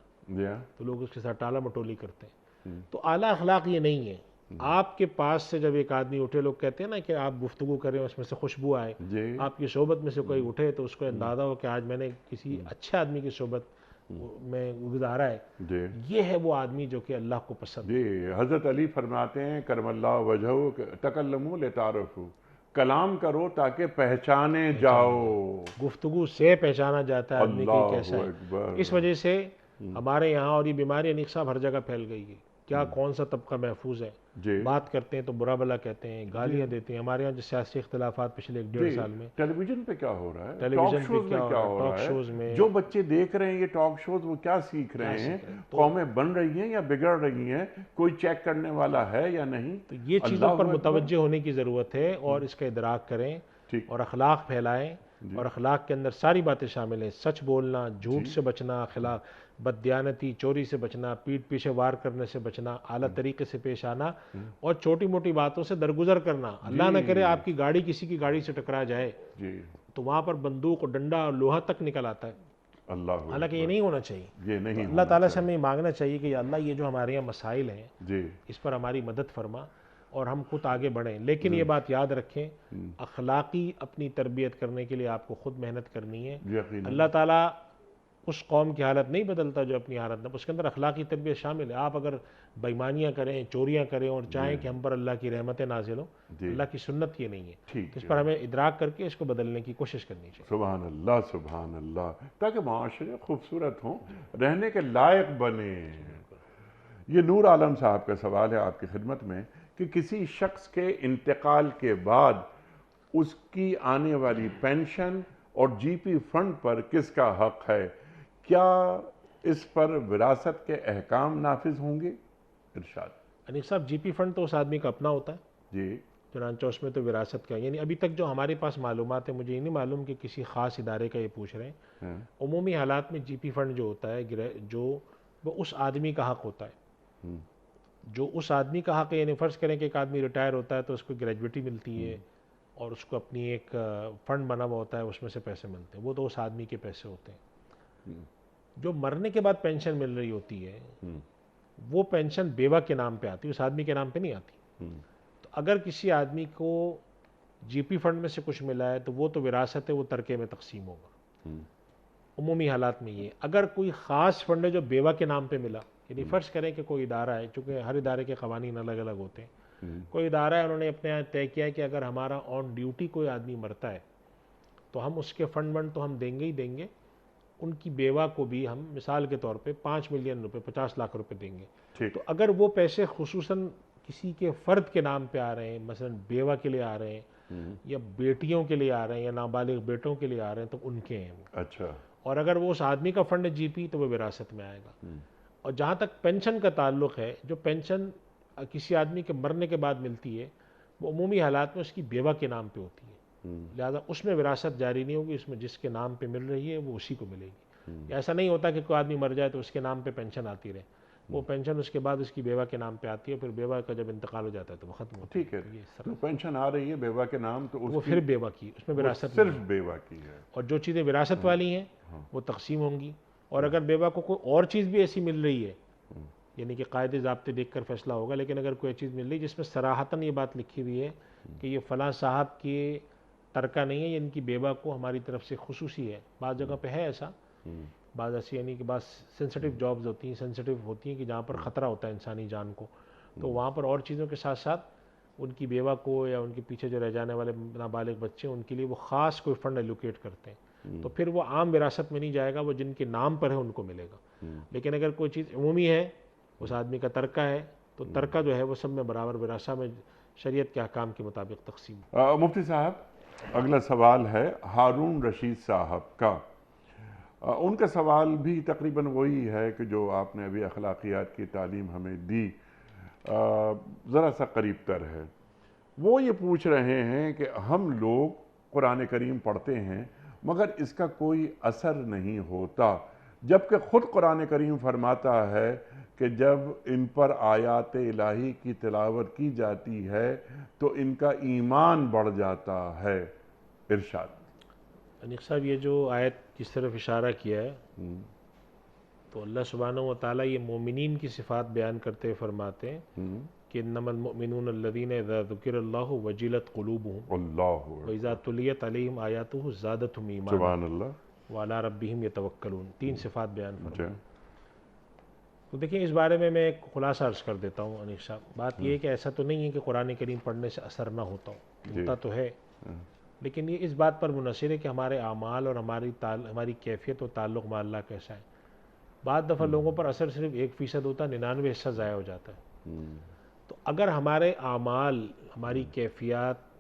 S2: تو لوگ اس کے ساتھ ٹالا مٹولی کرتے ہیں. تو اعلیٰ اخلاق یہ نہیں ہے. آپ کے پاس سے جب ایک آدمی اٹھے، لوگ کہتے ہیں نا کہ آپ گفتگو کریں اس میں سے خوشبو آئے، آپ کی صحبت میں سے کوئی اٹھے تو اس کو اندازہ ہو کہ آج میں نے کسی اچھے آدمی کی صحبت میں گزارا ہے. یہ ہے وہ آدمی جو کہ اللہ کو پسند ہے.
S1: حضرت علی فرماتے ہیں کرم اللہ وجہہ تکلموا لتعارفوا، کلام کرو تاکہ پہچانے جاؤ.
S2: گفتگو سے پہچانا جاتا ہے آدمی کی کیسا ہے. اس وجہ سے ہمارے یہاں اور یہ بیماری انیق صاحب ہر جگہ پھیل گئی ہے. کیا کون سا طبقہ محفوظ ہے،
S1: جی
S2: بات کرتے ہیں تو برا بھلا کہتے ہیں، گالیاں دیتے ہیں. ہمارے یہاں جو سیاسی اختلافات پچھلے 1.5
S1: جی
S2: سال میں
S1: ٹیلی ویژن پہ کیا ہو رہا ہے،
S2: ٹیلی
S1: ٹاک
S2: ویژن پہ
S1: شوز میں کیا ہو
S2: ٹاک
S1: رہا
S2: شوز
S1: ہے،
S2: میں
S1: جو بچے دیکھ رہے ہیں یہ ٹاک شوز وہ کیا سیکھ
S2: کیا
S1: رہے ہیں،
S2: سیکھ رہے ہیں. تو
S1: قومیں بن رہی ہیں یا بگڑ رہی ہیں، کوئی چیک کرنے والا ہے یا نہیں.
S2: یہ چیزوں پر
S1: اللہ اکبر.
S2: متوجہ ہونے کی ضرورت ہے اور اس کا ادراک کریں
S1: ٹھیک.
S2: اور اخلاق پھیلائیں. اور اخلاق کے اندر ساری باتیں شامل ہیں، سچ بولنا، جھوٹ سے بچنا، خلاف بددیانتی، چوری سے بچنا، پیٹھ پیچھے وار کرنے سے بچنا، اعلیٰ طریقے سے پیش آنا اور چھوٹی موٹی باتوں سے درگزر کرنا. اللہ نہ کرے آپ کی گاڑی کسی کی گاڑی سے ٹکرا جائے
S1: جی
S2: تو وہاں پر بندوق اور ڈنڈا اور لوہا تک نکل آتا ہے.
S1: اللہ
S2: حالانکہ یہ
S1: اکبر.
S2: نہیں ہونا چاہیے.
S1: یہ نہیں
S2: اللہ
S1: ہونا
S2: تعالیٰ سے
S1: چاہیے.
S2: ہمیں مانگنا چاہیے کہ یا اللہ یہ جو ہمارے یہاں مسائل ہیں
S1: جی
S2: اس پر ہماری مدد فرما اور ہم خود آگے بڑھیں. لیکن یہ بات یاد رکھیں، اخلاقی اپنی تربیت کرنے کے لیے آپ کو خود محنت کرنی ہے.
S1: یقیناً.
S2: اللہ تعالیٰ اس قوم کی حالت نہیں بدلتا جو اپنی حالت نہ، اس کے اندر اخلاقی تربیت شامل ہے. آپ اگر بےمانیاں کریں، چوریاں کریں اور چاہیں کہ ہم پر اللہ کی رحمتیں نازل ہوں،
S1: جی
S2: اللہ کی سنت یہ نہیں ہے.
S1: ٹھیک
S2: اس
S1: ہے.
S2: پر ہمیں ادراک کر کے اس کو بدلنے کی کوشش کرنی چاہیے.
S1: سبحان اللہ سبحان اللہ. تاکہ معاشرے خوبصورت ہوں، رہنے کے لائق بنے. یہ نور عالم صاحب کا سوال ہے آپ کی خدمت میں کہ کسی شخص کے انتقال کے بعد اس کی آنے والی پینشن اور جی پی فنڈ پر کس کا حق ہے، کیا اس پر وراثت کے احکام نافذ ہوں گے؟ ارشاد.
S2: انیس صاحب، جی پی فنڈ تو اس آدمی کا اپنا ہوتا ہے،
S1: جی
S2: چنانچہ اس میں تو وراثت کا یعنی ابھی تک جو ہمارے پاس معلومات ہیں، مجھے یہ نہیں معلوم کہ کسی خاص ادارے کا یہ پوچھ رہے ہیں.
S1: ہاں.
S2: عمومی حالات میں جی پی فنڈ جو ہوتا ہے جو وہ اس آدمی کا حق ہوتا ہے، جو اس آدمی کا حق ہے. یعنی فرض کریں کہ ایک آدمی ریٹائر ہوتا ہے تو اس کو گریجویٹی ملتی ہے اور اس کو اپنی ایک فنڈ بنا ہوا ہوتا ہے، اس میں سے پیسے ملتے ہیں، وہ تو اس آدمی کے پیسے ہوتے ہیں. جو مرنے کے بعد پینشن مل رہی ہوتی ہے وہ پینشن بیوہ کے نام پہ آتی ہے، اس آدمی کے نام پہ نہیں آتی. تو اگر کسی آدمی کو جی پی فنڈ میں سے کچھ ملا ہے تو وہ تو وراثت ہے، وہ ترکے میں تقسیم ہوگا. عمومی حالات میں یہ اگر کوئی خاص فنڈ ہے جو بیوہ کے نام پہ ملا، یعنی فرض کریں کہ کوئی ادارہ ہے، چونکہ ہر ادارے کے قوانین الگ الگ ہوتے ہیں، کوئی ادارہ ہے انہوں نے اپنے یہاں طے کیا ہے کہ اگر ہمارا آن ڈیوٹی کوئی آدمی مرتا ہے تو ہم اس کے فنڈ تو ہم دیں گے ہی دیں گے، ان کی بیوہ کو بھی ہم مثال کے طور پہ 5 ملین روپے 50 لاکھ روپے دیں گے.
S1: ٹھیک.
S2: تو اگر وہ پیسے خصوصاً کسی کے فرد کے نام پہ آ رہے ہیں، مثلا بیوہ کے لیے آ رہے ہیں یا بیٹیوں کے لیے آ رہے ہیں یا نابالغ بیٹوں کے لیے آ رہے ہیں تو ان کے ہیں وہ.
S1: اچھا.
S2: اور اگر وہ اس آدمی کا فنڈ ہے جی پی تو وہ وراثت میں آئے گا. اور جہاں تک پینشن کا تعلق ہے، جو پینشن کسی آدمی کے مرنے کے بعد ملتی ہے وہ عمومی حالات میں اس کی بیوہ کے نام پہ ہوتی ہے، لہذا اس میں وراثت جاری نہیں ہوگی. اس میں جس کے نام پہ مل رہی ہے وہ اسی کو ملے گی. ایسا نہیں ہوتا کہ کوئی آدمی مر جائے تو اس کے نام پہ پینشن آتی رہے، وہ پینشن اس کے بعد اس کی بیوہ کے نام پہ آتی ہے، پھر بیوہ کا جب انتقال ہو جاتا ہے تو وہ ختم ہوتی ہے.
S1: ٹھیک ہے. تو پینشن آ رہی ہے بیوہ کے نام تو
S2: وہ
S1: اس
S2: پھر
S1: کی
S2: بیوہ کی، اس میں وراثت
S1: صرف بیوہ کی ہے.
S2: اور جو چیزیں وراثت والی ہیں وہ تقسیم ہوں گی. اور اگر بیوہ کو کوئی اور چیز بھی ایسی مل رہی ہے، یعنی کہ قاعدے ضابطے دیکھ کر فیصلہ ہوگا، لیکن اگر کوئی چیز مل رہی ہے جس میں صراحتاً یہ بات لکھی ہوئی ہے کہ یہ فلاں صاحب کی ترکہ نہیں ہے، ان کی بیوہ کو ہماری طرف سے خصوصی ہے، بعض جگہ پہ ہے ایسا، بعض ایسی یعنی کہ بعض سینسٹیو جابز ہوتی ہیں، سینسٹیو ہوتی ہیں کہ جہاں پر خطرہ ہوتا ہے انسانی جان کو، تو وہاں پر اور چیزوں کے ساتھ ساتھ ان کی بیوہ کو یا ان کے پیچھے جو رہ جانے والے نابالغ بچے ہیں ان کے لیے وہ خاص کوئی فنڈ ایلوکیٹ کرتے ہیں. تو پھر وہ عام وراثت میں نہیں جائے گا، وہ جن کے نام پر ہے ان کو ملے گا. لیکن اگر کوئی چیز عمومی ہے، اس آدمی کا ترکہ ہے، تو ترکہ جو ہے وہ سب میں برابر وراثہ میں شریعت کے احکام کے مطابق تقسیم.
S1: مفتی صاحب اگلا سوال ہے ہارون رشید صاحب کا. ان کا سوال بھی تقریباً وہی ہے کہ جو آپ نے ابھی اخلاقیات کی تعلیم ہمیں دی، ذرا سا قریب تر ہے. وہ یہ پوچھ رہے ہیں کہ ہم لوگ قرآن کریم پڑھتے ہیں مگر اس کا کوئی اثر نہیں ہوتا، جبکہ خود قرآن کریم فرماتا ہے کہ جب ان پر آیات الہی کی تلاوت کی جاتی ہے تو ان کا ایمان بڑھ جاتا ہے. ارشاد.
S2: انیق صاحب، یہ جو آیت جس طرف اشارہ کیا ہے تو اللہ سبحانہ و تعالیٰ یہ مومنین کی صفات بیان کرتے ہوئے فرماتے ہیں کہ انما المؤمنون الذین اذا ذکر اللہ وجلت قلوبهم
S1: اللہ
S2: واذا تلیت علیہم آیاتہ زادتہم ایمانا
S1: سبحان اللہ
S2: وعلی ربہم یتوکلون. 3 صفات بیان فرمائے.
S1: اچھا.
S2: تو دیکھیں اس بارے میں ایک خلاصہ عرض کر دیتا ہوں انیق صاحب. بات یہ ہے کہ ایسا تو نہیں ہے کہ قرآن کریم پڑھنے سے اثر نہ ہوتا ہوتا تو ہے، لیکن یہ اس بات پر منحصر ہے کہ ہمارے اعمال اور ہماری کیفیت و تعلق مع اللہ کیسا ہے. بعض دفعہ لوگوں پر اثر صرف 1% ہوتا ہے، 99 حصہ ضائع ہو جاتا ہے۔ تو اگر ہمارے اعمال ہماری کیفیات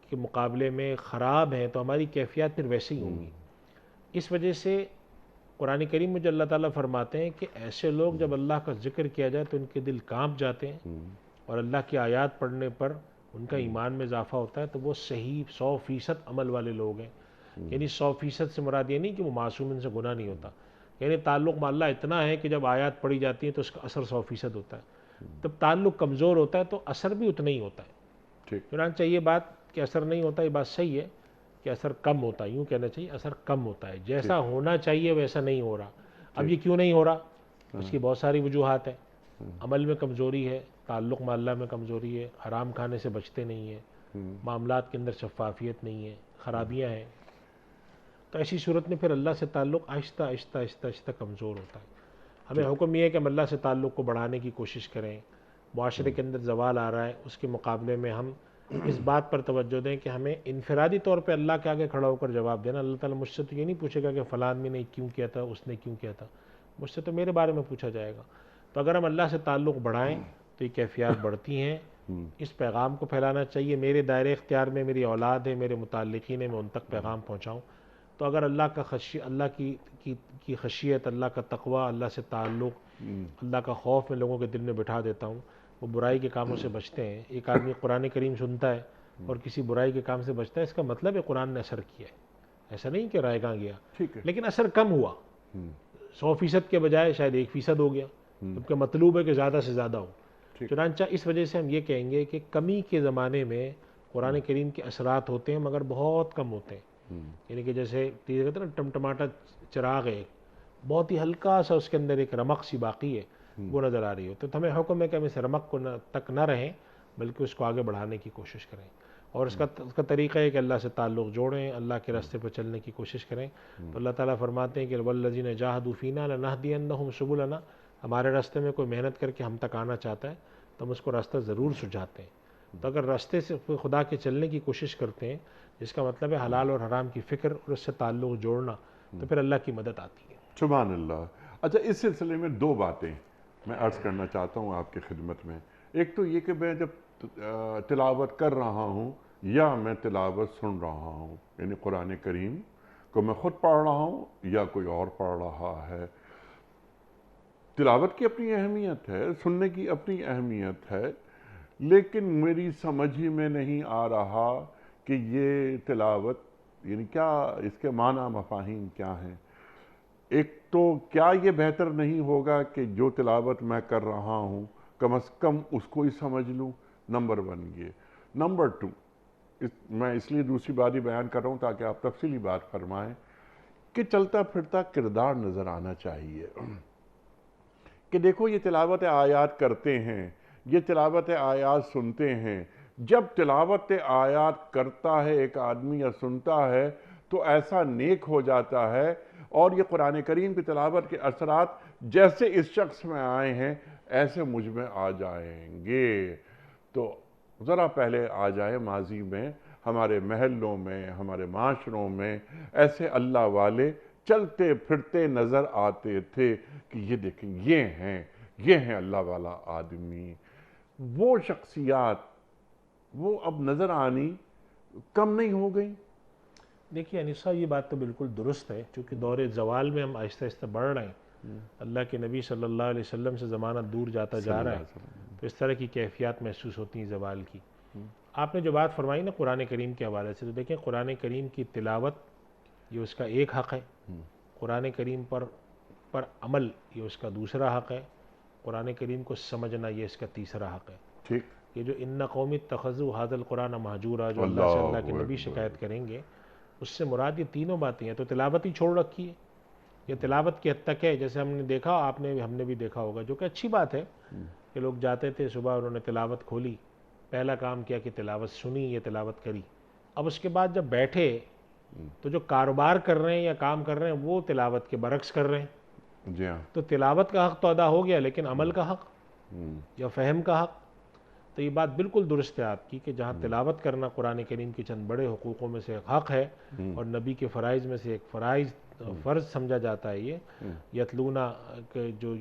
S2: کے مقابلے میں خراب ہیں تو ہماری کیفیات پھر ویسے ہی ہوں گی۔ اس وجہ سے قرآن کریم میں جو اللہ تعالیٰ فرماتے ہیں کہ ایسے لوگ جب اللہ کا ذکر کیا جائے تو ان کے دل کانپ جاتے ہیں، اور اللہ کی آیات پڑھنے پر ان کا ایمان میں اضافہ ہوتا ہے، تو وہ صحیح 100% عمل والے لوگ ہیں۔ یعنی 100% سے مراد یہ نہیں کہ وہ معصوم، ان سے گناہ نہیں ہوتا، یعنی تعلق مع اللہ اتنا ہے کہ جب آیات پڑھی جاتی ہیں تو اس کا اثر 100% ہوتا ہے۔ جب تعلق کمزور ہوتا ہے تو اثر بھی اتنا ہی ہوتا ہے۔ چنانچہ یہ بات کہ اثر نہیں ہوتا، یہ بات صحیح ہے کہ اثر کم ہوتا ہے، یوں کہنا چاہیے اثر کم ہوتا ہے، جیسا ہونا چاہیے ویسا نہیں ہو رہا۔ اب یہ کیوں نہیں ہو رہا؟ اس کی بہت ساری وجوہات ہیں۔ عمل میں کمزوری ہے، تعلق مع اللہ میں کمزوری ہے، حرام کھانے سے بچتے نہیں ہیں، معاملات کے اندر شفافیت نہیں ہے، خرابیاں ہیں۔ تو ایسی صورت میں پھر اللہ سے تعلق آہستہ آہستہ آہستہ آہستہ کمزور ہوتا ہے۔ ہمیں حکم یہ ہے کہ ہم اللہ سے تعلق کو بڑھانے کی کوشش کریں۔ معاشرے کے اندر زوال آ رہا ہے، اس کے مقابلے میں ہم اس بات پر توجہ دیں کہ ہمیں انفرادی طور پہ اللہ کے آگے کھڑا ہو کر جواب دینا۔ اللہ تعالیٰ مجھ سے تو یہ نہیں پوچھے گا کہ فلاں آدمی نے کیوں کیا تھا، اس نے کیوں کیا تھا، مجھ سے تو میرے بارے میں پوچھا جائے گا۔ تو اگر ہم اللہ سے تعلق بڑھائیں تو یہ کیفیات بڑھتی ہیں۔ اس پیغام کو پھیلانا چاہیے، میرے دائرے اختیار میں میری اولاد ہے، میرے متعلقین ہیں، میں ان تک پیغام پہنچاؤں۔ تو اگر اللہ کی خشیت، اللہ کا تقوی، اللہ سے تعلق، اللہ کا خوف میں لوگوں کے دل میں بٹھا دیتا ہوں، وہ برائی کے کاموں سے بچتے ہیں۔ ایک آدمی قرآن کریم سنتا ہے اور کسی برائی کے کام سے بچتا ہے، اس کا مطلب ہے قرآن نے اثر کیا ہے، ایسا نہیں کہ رائے گاں گیا، لیکن اثر کم ہوا، 100% کے بجائے شاید 1% ہو گیا، جبکہ مطلوب ہے کہ زیادہ سے زیادہ ہو۔ چنانچہ اس وجہ سے ہم یہ کہیں گے کہ کمی کے زمانے میں قرآن کریم کے اثرات ہوتے ہیں مگر بہت کم ہوتے ہیں۔ یعنی کہ جیسے کہتے ہیں نا ٹمٹماٹا چراغ ہے، بہت ہی ہلکا سا اس کے اندر ایک رمق سی باقی ہے، وہ نظر آ رہی ہو، تو ہمیں حکم ہے کہ ہم اس رمق کو تک نہ رہیں بلکہ اس کو آگے بڑھانے کی کوشش کریں۔ اور اس کا طریقہ ہے کہ اللہ سے تعلق جوڑیں، اللہ کے راستے پر چلنے کی کوشش کریں۔ تو اللہ تعالیٰ فرماتے ہیں کہ والذین جاہدوا فینا لنہدینہم سبلنا، ہمارے راستے میں کوئی محنت کر کے ہم تک آنا چاہتا ہے تو ہم اس کو راستہ ضرور سجھاتے ہیں۔ تو اگر راستے سے خدا کے چلنے کی کوشش کرتے ہیں، جس کا مطلب ہے حلال اور حرام کی فکر اور اس سے تعلق جوڑنا، تو پھر اللہ کی مدد آتی ہے۔
S1: سبحان اللہ۔ اچھا، اس سلسلے میں دو باتیں میں عرض کرنا چاہتا ہوں آپ کی خدمت میں۔ ایک تو یہ کہ میں جب تلاوت کر رہا ہوں یا میں تلاوت سن رہا ہوں، یعنی قرآن کریم کو میں خود پڑھ رہا ہوں یا کوئی اور پڑھ رہا ہے، تلاوت کی اپنی اہمیت ہے، سننے کی اپنی اہمیت ہے، لیکن میری سمجھ ہی میں نہیں آ رہا کہ یہ تلاوت یعنی کیا، اس کے معنی مفاہیم کیا ہیں۔ ایک تو کیا یہ بہتر نہیں ہوگا کہ جو تلاوت میں کر رہا ہوں کم از کم اس کو ہی سمجھ لوں؟ نمبر 1 یہ۔ نمبر 2، میں اس لیے دوسری بات ہی بیان کر رہا ہوں تاکہ آپ تفصیلی بات فرمائیں کہ چلتا پھرتا کردار نظر آنا چاہیے کہ دیکھو یہ تلاوت آیات کرتے ہیں، یہ تلاوت آیات سنتے ہیں۔ جب تلاوت آیات کرتا ہے ایک آدمی یا سنتا ہے تو ایسا نیک ہو جاتا ہے، اور یہ قرآن کریم کی تلاوت کے اثرات جیسے اس شخص میں آئے ہیں ایسے مجھ میں آ جائیں گے۔ تو ذرا پہلے آ جائے ماضی میں ہمارے محلوں میں، ہمارے معاشروں میں ایسے اللہ والے چلتے پھرتے نظر آتے تھے کہ یہ دیکھیں یہ ہیں اللہ والا آدمی۔ وہ شخصیات وہ اب نظر آنی کم نہیں ہو گئی؟
S2: دیکھیے انیس صاحب، یہ بات تو بالکل درست ہے، چونکہ دور زوال میں ہم آہستہ آہستہ بڑھ رہے ہیں، اللہ کے نبی صلی اللہ علیہ وسلم سے زمانہ دور جاتا جا رہا ہے، تو اس طرح کی کیفیات محسوس ہوتی ہیں زوال کی۔ آپ نے جو بات فرمائی نا قرآن کریم کے حوالے سے، تو دیکھیں قرآن کریم کی تلاوت یہ اس کا ایک حق ہے، قرآن کریم پر عمل یہ اس کا دوسرا حق ہے، قرآن کریم کو سمجھنا یہ اس کا تیسرا حق ہے۔
S1: ٹھیک،
S2: یہ جو ان قوم اتخذوا ھذا القرآن مہجورا، جو اللہ سے اللہ کے نبی شکایت کریں گے، اس سے مراد یہ تینوں باتیں ہیں۔ تو تلاوت ہی چھوڑ رکھی ہے، یہ تلاوت کی حد تک ہے، جیسے ہم نے دیکھا، ہم نے بھی دیکھا ہوگا، جو کہ اچھی بات ہے کہ لوگ جاتے تھے صبح، انہوں نے تلاوت کھولی، پہلا کام کیا کہ تلاوت سنی، یہ تلاوت کری۔ اب اس کے بعد جب بیٹھے تو جو کاروبار کر رہے ہیں یا کام کر رہے ہیں وہ تلاوت کے برعکس کر رہے ہیں۔
S1: جی ہاں،
S2: تو تلاوت کا حق تو ادا ہو گیا، لیکن عمل کا حق یا فہم کا حق، تو یہ بات بالکل درست ہے آپ کی کہ جہاں تلاوت کرنا قرآن کریم کے چند بڑے حقوقوں میں سے ایک حق ہے اور نبی کے فرائض میں سے ایک فرائض فرض سمجھا جاتا ہے یہ یتلونا جو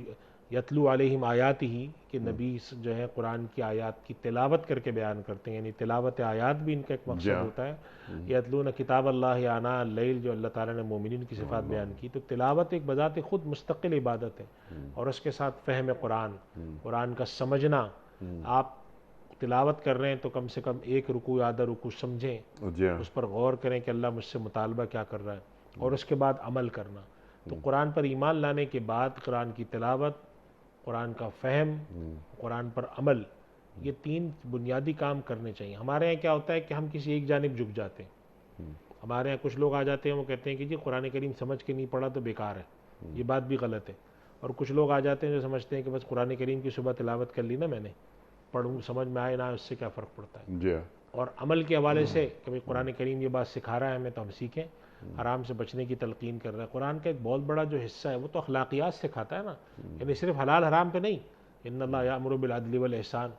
S2: یتلو علیہم آیات ہی کہ نبی جو ہے قرآن کی آیات کی تلاوت کر کے بیان کرتے ہیں، یعنی تلاوت آیات بھی ان کا ایک مقصد ہوتا ہے۔ یتلون کتاب اللہ آناء اللیل جو اللہ تعالیٰ نے مومنین کی صفات بیان کی، تو تلاوت ایک بذات خود مستقل عبادت ہے، اور اس کے ساتھ فہم قرآن، قرآن کا سمجھنا۔ آپ تلاوت کر رہے ہیں تو کم سے کم ایک رکوع آدھا رکوع سمجھیں، اس پر غور کریں کہ اللہ مجھ سے مطالبہ کیا کر رہا ہے، اور اس کے بعد عمل کرنا۔ تو قرآن پر ایمان لانے کے بعد قرآن کی تلاوت، قرآن کا فہم، قرآن پر عمل، یہ تین بنیادی کام کرنے چاہیے۔ ہمارے یہاں کیا ہوتا ہے کہ ہم کسی ایک جانب جھک جاتے ہیں۔ ہمارے یہاں کچھ لوگ آ جاتے ہیں، وہ کہتے ہیں کہ جی قرآن کریم سمجھ کے نہیں پڑھا تو بیکار ہے، یہ بات بھی غلط ہے۔ اور کچھ لوگ آ جاتے ہیں جو سمجھتے ہیں کہ بس قرآن کریم کی صبح تلاوت کر لی نا میں نے، پڑھوں سمجھ میں آئے نہ اس سے کیا فرق پڑتا ہے۔ اور عمل کے حوالے سے کہ بھئی قرآن کریم یہ بات سکھا رہا ہے ہمیں تو ہم سیکھیں، حرام سے بچنے کی تلقین کر رہا ہے۔ قرآن کا ایک بہت بڑا جو حصہ ہے وہ تو اخلاقیات سکھاتا ہے نا، یعنی صرف حلال حرام پہ نہیں، ان اللہ یامر بالعدل والاحسان،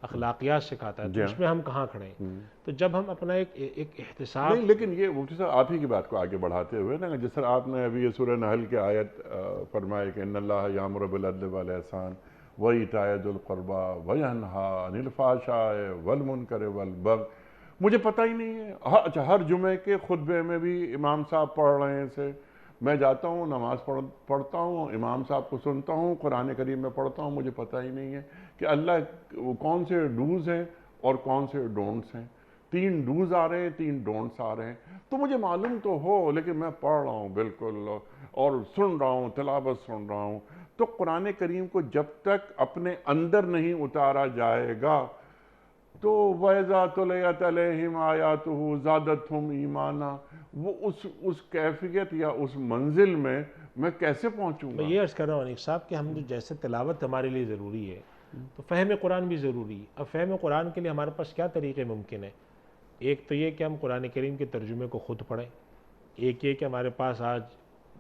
S2: اخلاقیات سکھاتا ہے، تو اس میں ہم کہاں کھڑے ہیں؟ تو جب ہم اپنا ایک احتساب،
S1: نہیں، لیکن یہ مفتی صاحب آپ ہی کی بات کو آگے بڑھاتے ہوئے نا، جس طرح آپ نے ابھی یہ سورہ نحل کی آیت فرمائی کہ ان اللہ یامر بالعدل والاحسان وایتاء ذی القربی وینہی عن الفحشاء والمنکر والبغی، مجھے پتہ ہی نہیں ہے۔ اچھا، ہر جمعے کے خطبے میں بھی امام صاحب پڑھ رہے ہیں اسے، میں جاتا ہوں نماز پڑھتا ہوں، امام صاحب کو سنتا ہوں، قرآن کریم میں پڑھتا ہوں، مجھے پتہ ہی نہیں ہے کہ اللہ کون سے ڈوز ہیں اور کون سے ڈونٹس ہیں۔ 3 ڈوز آ رہے ہیں، 3 ڈونٹس آ رہے ہیں، تو مجھے معلوم تو ہو، لیکن میں پڑھ رہا ہوں بالکل اور سن رہا ہوں، تلاوت سن رہا ہوں۔ تو قرآن کریم کو جب تک اپنے اندر نہیں اتارا جائے گا تو وَإِذَا تُلِيَتْ عَلَيْهِمْ آیَاتُهُ زَادَتْهُمْ ایمانا، وہ اس کیفیت یا اس منزل میں کیسے پہنچوں
S2: میں
S1: گا؟
S2: یہ عرض کر رہا ہوں انیس صاحب کہ ہم جو جیسے تلاوت ہمارے لیے ضروری ہے تو فہم قرآن بھی ضروری ہے۔ اب فہم قرآن کے لیے ہمارے پاس کیا طریقے ممکن ہیں؟ ایک تو یہ کہ ہم قرآن کریم کے ترجمے کو خود پڑھیں، ایک یہ کہ ہمارے پاس آج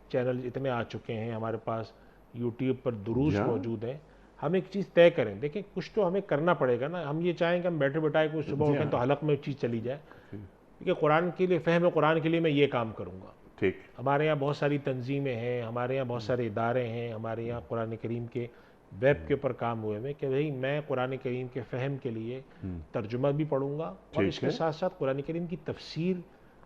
S2: چینل اتنے آ چکے ہیں، ہمارے پاس یوٹیوب پر دروس موجود ہیں، ہم ایک چیز طے کریں۔ دیکھیں کچھ تو ہمیں کرنا پڑے گا نا، ہم یہ چاہیں کہ ہم بیٹھے بٹھائے کوئی صبح اٹھیں تو حلق میں چیز چلی جائے کہ قرآن کے لیے، فہم قرآن کے لیے میں یہ کام کروں گا۔
S1: ٹھیک،
S2: ہمارے یہاں بہت ساری تنظیمیں ہیں، ہمارے یہاں بہت سارے ادارے ہیں، ہمارے یہاں قرآن کریم کے ویب کے اوپر کام ہوئے ہیں کہ بھئی میں قرآن کریم کے فہم کے لیے ترجمہ بھی پڑھوں گا، اور اس کے ساتھ ساتھ قرآن کریم کی تفسیر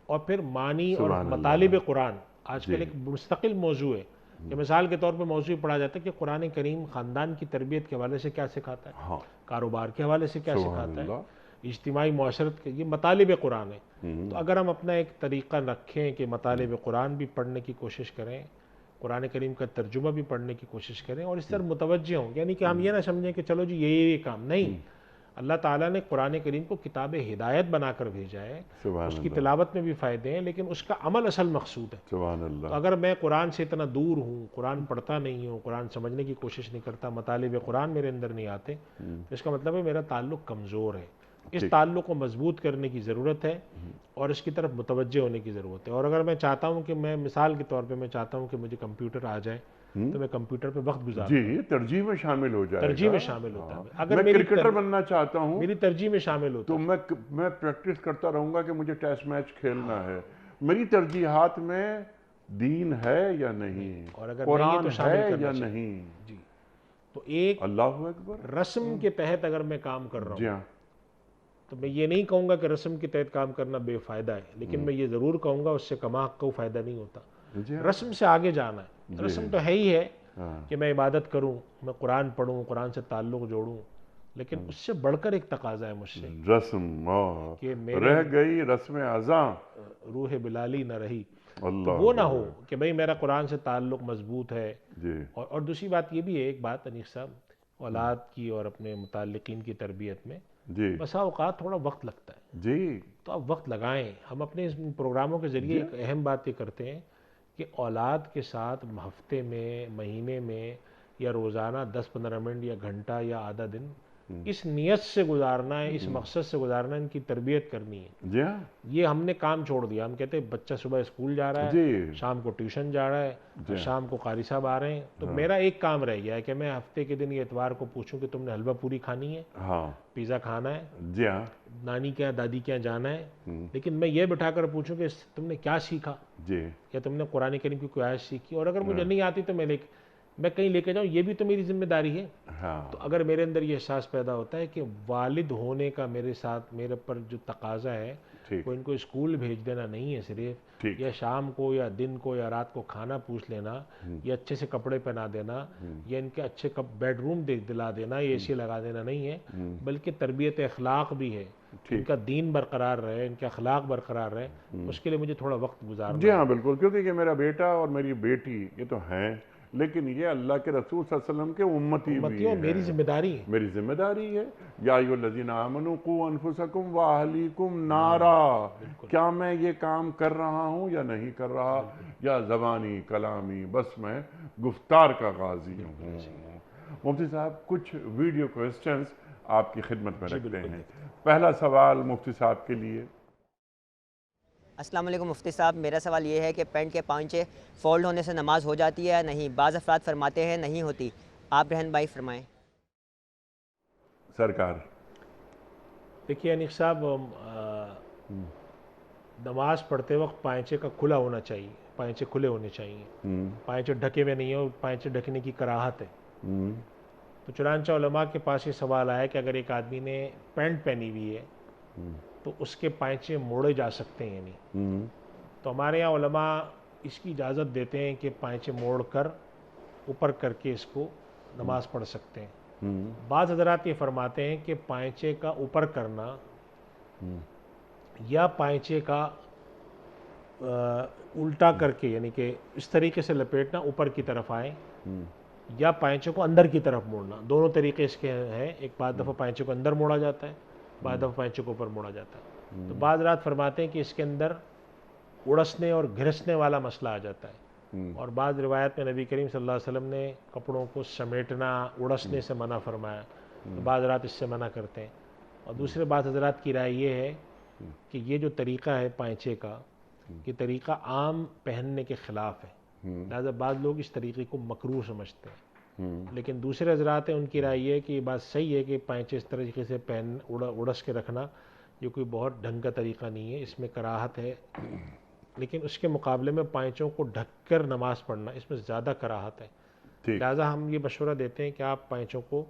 S2: اور پھر معنی اور مطالب قرآن آج کل ایک مستقل موضوع ہے کہ مثال کے طور پہ موضوع پڑھا جاتا ہے کہ قرآن کریم خاندان کی تربیت کے حوالے سے کیا سکھاتا ہے، کاروبار کے حوالے سے کیا سکھاتا ہے، اجتماعی معاشرت کے، یہ مطالب قرآن ہے۔ تو اگر ہم اپنا ایک طریقہ رکھیں کہ مطالب قرآن بھی پڑھنے کی کوشش کریں، قرآن کریم کا ترجمہ بھی پڑھنے کی کوشش کریں، اور اس طرح متوجہ ہوں، یعنی کہ ہم یہ نہ سمجھیں کہ چلو جی یہ کام نہیں، اللہ تعالیٰ نے قرآن کریم کو کتاب ہدایت بنا کر بھیجا ہے، اس کی تلاوت میں بھی فائدے ہیں لیکن اس کا عمل اصل مقصود ہے۔
S1: سبحان اللہ۔
S2: تو اگر میں قرآن سے اتنا دور ہوں، قرآن پڑھتا نہیں ہوں، قرآن سمجھنے کی کوشش نہیں کرتا، مطالب قرآن میرے اندر نہیں آتے، تو اس کا مطلب ہے میرا تعلق کمزور ہے۔ اس تعلق کو مضبوط کرنے کی ضرورت ہے اور اس کی طرف متوجہ ہونے کی ضرورت ہے۔ اور اگر میں چاہتا ہوں کہ میں مثال کے طور پہ میں چاہتا ہوں کہ مجھے کمپیوٹر آ جائے تو میں کمپیوٹر پہ وقت گزارتا ہوں،
S1: جی، ترجیح میں شامل ہو جائے گا۔
S2: ترجیح میں شامل ہوتا ہے۔ اگر
S1: میں کرکٹر بننا چاہتا ہوں
S2: میری ترجیح میں شامل ہوتا
S1: تو میں پریکٹس کرتا رہوں گا کہ مجھے ٹیسٹ میچ کھیلنا ہے۔ میری ترجیحات میں دین ہے یا نہیں،
S2: اور اگر
S1: قرآن ہے یا نہیں؟
S2: جی، تو ایک
S1: اللہ اکبر۔
S2: رسم کے تحت اگر میں کام کر رہا
S1: جی
S2: ہوں
S1: ہاں،
S2: تو میں یہ نہیں کہوں گا کہ رسم کے تحت کام کرنا بے فائدہ ہے، لیکن میں یہ ضرور کہوں گا اس سے کما حق کو فائدہ نہیں ہوتا۔
S1: جی
S2: رسم سے آگے جانا ہے، رسم تو ہے ہی ہے
S1: ہاں،
S2: کہ میں عبادت کروں، میں قرآن پڑھوں، قرآن سے تعلق جوڑوں، لیکن اس سے بڑھ کر ایک تقاضا ہے مجھ سے
S1: رسم
S2: کہ
S1: رہ گئی رسم اذاں،
S2: روح بلالی نہ رہی، تو
S1: اللہ
S2: وہ نہ ہو کہ بھئی میرا قرآن سے تعلق مضبوط ہے۔
S1: جی
S2: اور دوسری بات یہ بھی ہے، ایک بات انیس صاحب، اولاد کی اور اپنے متعلقین کی تربیت میں
S1: جی
S2: بسا اوقات تھوڑا وقت لگتا ہے،
S1: جی
S2: تو آپ وقت لگائیں۔ ہم اپنے اس پروگراموں کے ذریعے ایک اہم بات یہ کرتے ہیں کہ اولاد کے ساتھ ہفتے میں، مہینے میں یا روزانہ 10-15 منٹ یا گھنٹہ یا آدھا دن اس نیت سے گزارنا ہے، اس مقصد سے گزارنا ہے، ان کی تربیت کرنی ہے۔
S1: جی ہاں
S2: یہ ہم نے کام چھوڑ دیا، ہم کہتے ہیں بچہ صبح اسکول جا رہا ہے،
S1: جی
S2: شام کو ٹیوشن جا رہا ہے،
S1: جی
S2: شام کو قاری صاحب آ رہے ہیں، تو میرا ایک کام رہ گیا ہے کہ میں ہفتے کے دن یہ اتوار کو پوچھوں کہ تم نے حلوہ پوری کھانی ہے،
S1: ہاں
S2: پیزا کھانا ہے،
S1: جی ہاں
S2: نانی کے یہاں دادی کے یہاں جانا ہے، لیکن میں یہ بٹھا کر پوچھوں کہ تم نے کیا سیکھا،
S1: جی
S2: یا تم نے قرآن کریم کی کوئی آیت سیکھی، اور اگر مجھے نہیں آتی تو میں کہیں لے کے جاؤں، یہ بھی تو میری ذمہ داری ہے۔
S1: ہاں
S2: تو اگر میرے اندر یہ احساس پیدا ہوتا ہے کہ والد ہونے کا میرے ساتھ میرے پر جو تقاضا ہے
S1: ٹھیک
S2: وہ ان کو اسکول بھیج دینا نہیں ہے صرف،
S1: ٹھیک
S2: یا شام کو یا دن کو یا رات کو کھانا پوچھ لینا، یا اچھے سے کپڑے پہنا دینا، یا ان کے اچھے بیڈ روم دلا دینا، یا اے سی لگا دینا نہیں ہے، بلکہ تربیت اخلاق بھی ہے، ان کا دین برقرار رہے، ان کے اخلاق برقرار رہے، اس کے لیے مجھے تھوڑا وقت گزارنا
S1: جی
S2: ہے۔
S1: ہاں بالکل، کیونکہ یہ میرا بیٹا اور میری بیٹی یہ تو ہیں، لیکن یہ اللہ کے رسول صلی اللہ علیہ وسلم کے امتی بھی
S2: امتیوں میری
S1: ہیں،
S2: ذمہ داری ہے۔
S1: میری ذمہ داری ہے۔ یا ایھا الذین آمنوا قوا انفسکم واہلیکم نارا، کیا میں یہ کام کر رہا ہوں یا نہیں کر رہا، یا زبانی کلامی بس میں گفتار کا غازی ہوں۔ مفتی صاحب کچھ ویڈیو کوئسچنز آپ کی خدمت میں
S2: جی
S1: رکھتے
S2: بالکل
S1: ہیں۔
S2: دیکھیں۔
S1: پہلا سوال مفتی صاحب کے لیے۔
S3: السلام علیکم مفتی صاحب، میرا سوال یہ ہے کہ پینٹ کے پانچے فولڈ ہونے سے نماز ہو جاتی ہے یا نہیں؟ بعض افراد فرماتے ہیں نہیں ہوتی، آپ رہنمائی فرمائیں۔
S1: سرکار
S2: دیکھیے انیق صاحب، نماز پڑھتے وقت پائنچے کا کھلا ہونا چاہیے، پائنچے کھلے ہونے چاہیے، پائنچے ڈھکے ہوئے نہیں ہو، پائنچے ڈھکنے کی کراہت ہے۔ تو چنانچہ علماء کے پاس یہ سوال آیا کہ اگر ایک آدمی نے پینٹ پہنی ہوئی ہے تو اس کے پائنچے موڑے جا سکتے ہیں یا نہیں؟ تو ہمارے یہاں علماء اس کی اجازت دیتے ہیں کہ پائنچے موڑ کر اوپر کر کے اس کو نماز پڑھ سکتے ہیں۔ بعض حضرات یہ فرماتے ہیں کہ پائنچے کا اوپر کرنا یا پائنچے کا الٹا کر کے، یعنی کہ اس طریقے سے لپیٹنا اوپر کی طرف آئے، یا پائنچے کو اندر کی طرف موڑنا، دونوں طریقے اس کے ہیں۔ ایک بعض دفعہ پائنچے کو اندر موڑا جاتا ہے، بعض دفعہ پائنچے کو اوپر موڑا جاتا ہے۔ تو بعض رات فرماتے ہیں کہ اس کے اندر اڑسنے اور گھرسنے والا مسئلہ آ جاتا ہے، اور بعض روایت میں نبی کریم صلی اللہ علیہ وسلم نے کپڑوں کو سمیٹنا، اڑسنے سے منع فرمایا، تو بعض رات اس سے منع کرتے ہیں۔ اور دوسرے بعض حضرات کی رائے یہ ہے کہ یہ جو طریقہ ہے پائنچے کا، یہ طریقہ عام پہننے کے خلاف ہے، لہذا بعض لوگ اس طریقے کو مکروہ سمجھتے ہیں، لیکن دوسرے حضرات ہیں ان کی رائے یہ ہے کہ یہ بات صحیح ہے کہ پائنچے اس طریقے سے اڑس کے رکھنا یہ کوئی بہت ڈھنگ کا طریقہ نہیں ہے، اس میں کراہت ہے، لیکن اس کے مقابلے میں پائنچوں کو ڈھک کر نماز پڑھنا اس میں زیادہ کراہت ہے۔
S1: ٹھیک
S2: لہٰذا ہم یہ مشورہ دیتے ہیں کہ آپ پائنچوں کو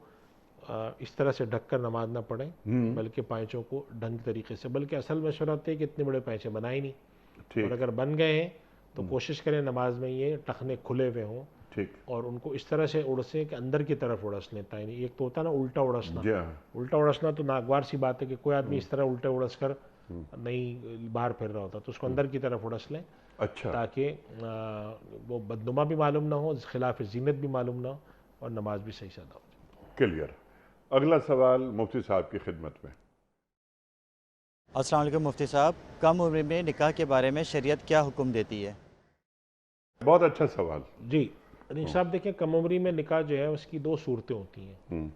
S2: اس طرح سے ڈھک کر نماز نہ پڑھیں، بلکہ پائنچوں کو ڈھنگ طریقے سے، بلکہ اصل مشورہ ہوتا ہے کہ اتنے بڑے پائنچے بنائے نہیں، اور
S1: ٹھیک
S2: اگر بن گئے ہیں تو کوشش کریں نماز میں یہ ٹخنے کھلے ہوئے ہوں،
S1: ٹھیک
S2: اور ان کو اس طرح سے اڑسیں کہ اندر کی طرف اڑس لیتا ہے۔ یعنی ایک تو ہوتا ہے نا الٹا اڑسنا،
S1: جی ہاں
S2: الٹا اڑسنا تو ناگوار سی بات ہے کہ کوئی آدمی اس طرح الٹا اڑس کر نہیں باہر پھر رہا ہوتا، تو اس کو اندر کی طرف اڑس لیں
S1: اچھا
S2: تاکہ وہ بدنما بھی معلوم نہ ہو، خلاف زینت بھی معلوم نہ ہو، اور نماز بھی صحیح سے ادا ہو جائے۔
S1: کلیئر۔ اگلا سوال مفتی صاحب کی خدمت میں۔
S4: السلام علیکم مفتی صاحب، کم عمر میں نکاح کے بارے میں شریعت کیا حکم دیتی ہے؟
S1: بہت اچھا سوال۔
S2: جی انیق صاحب دیکھیں، کم عمری میں نکاح جو ہے اس کی دو صورتیں ہوتی ہیں۔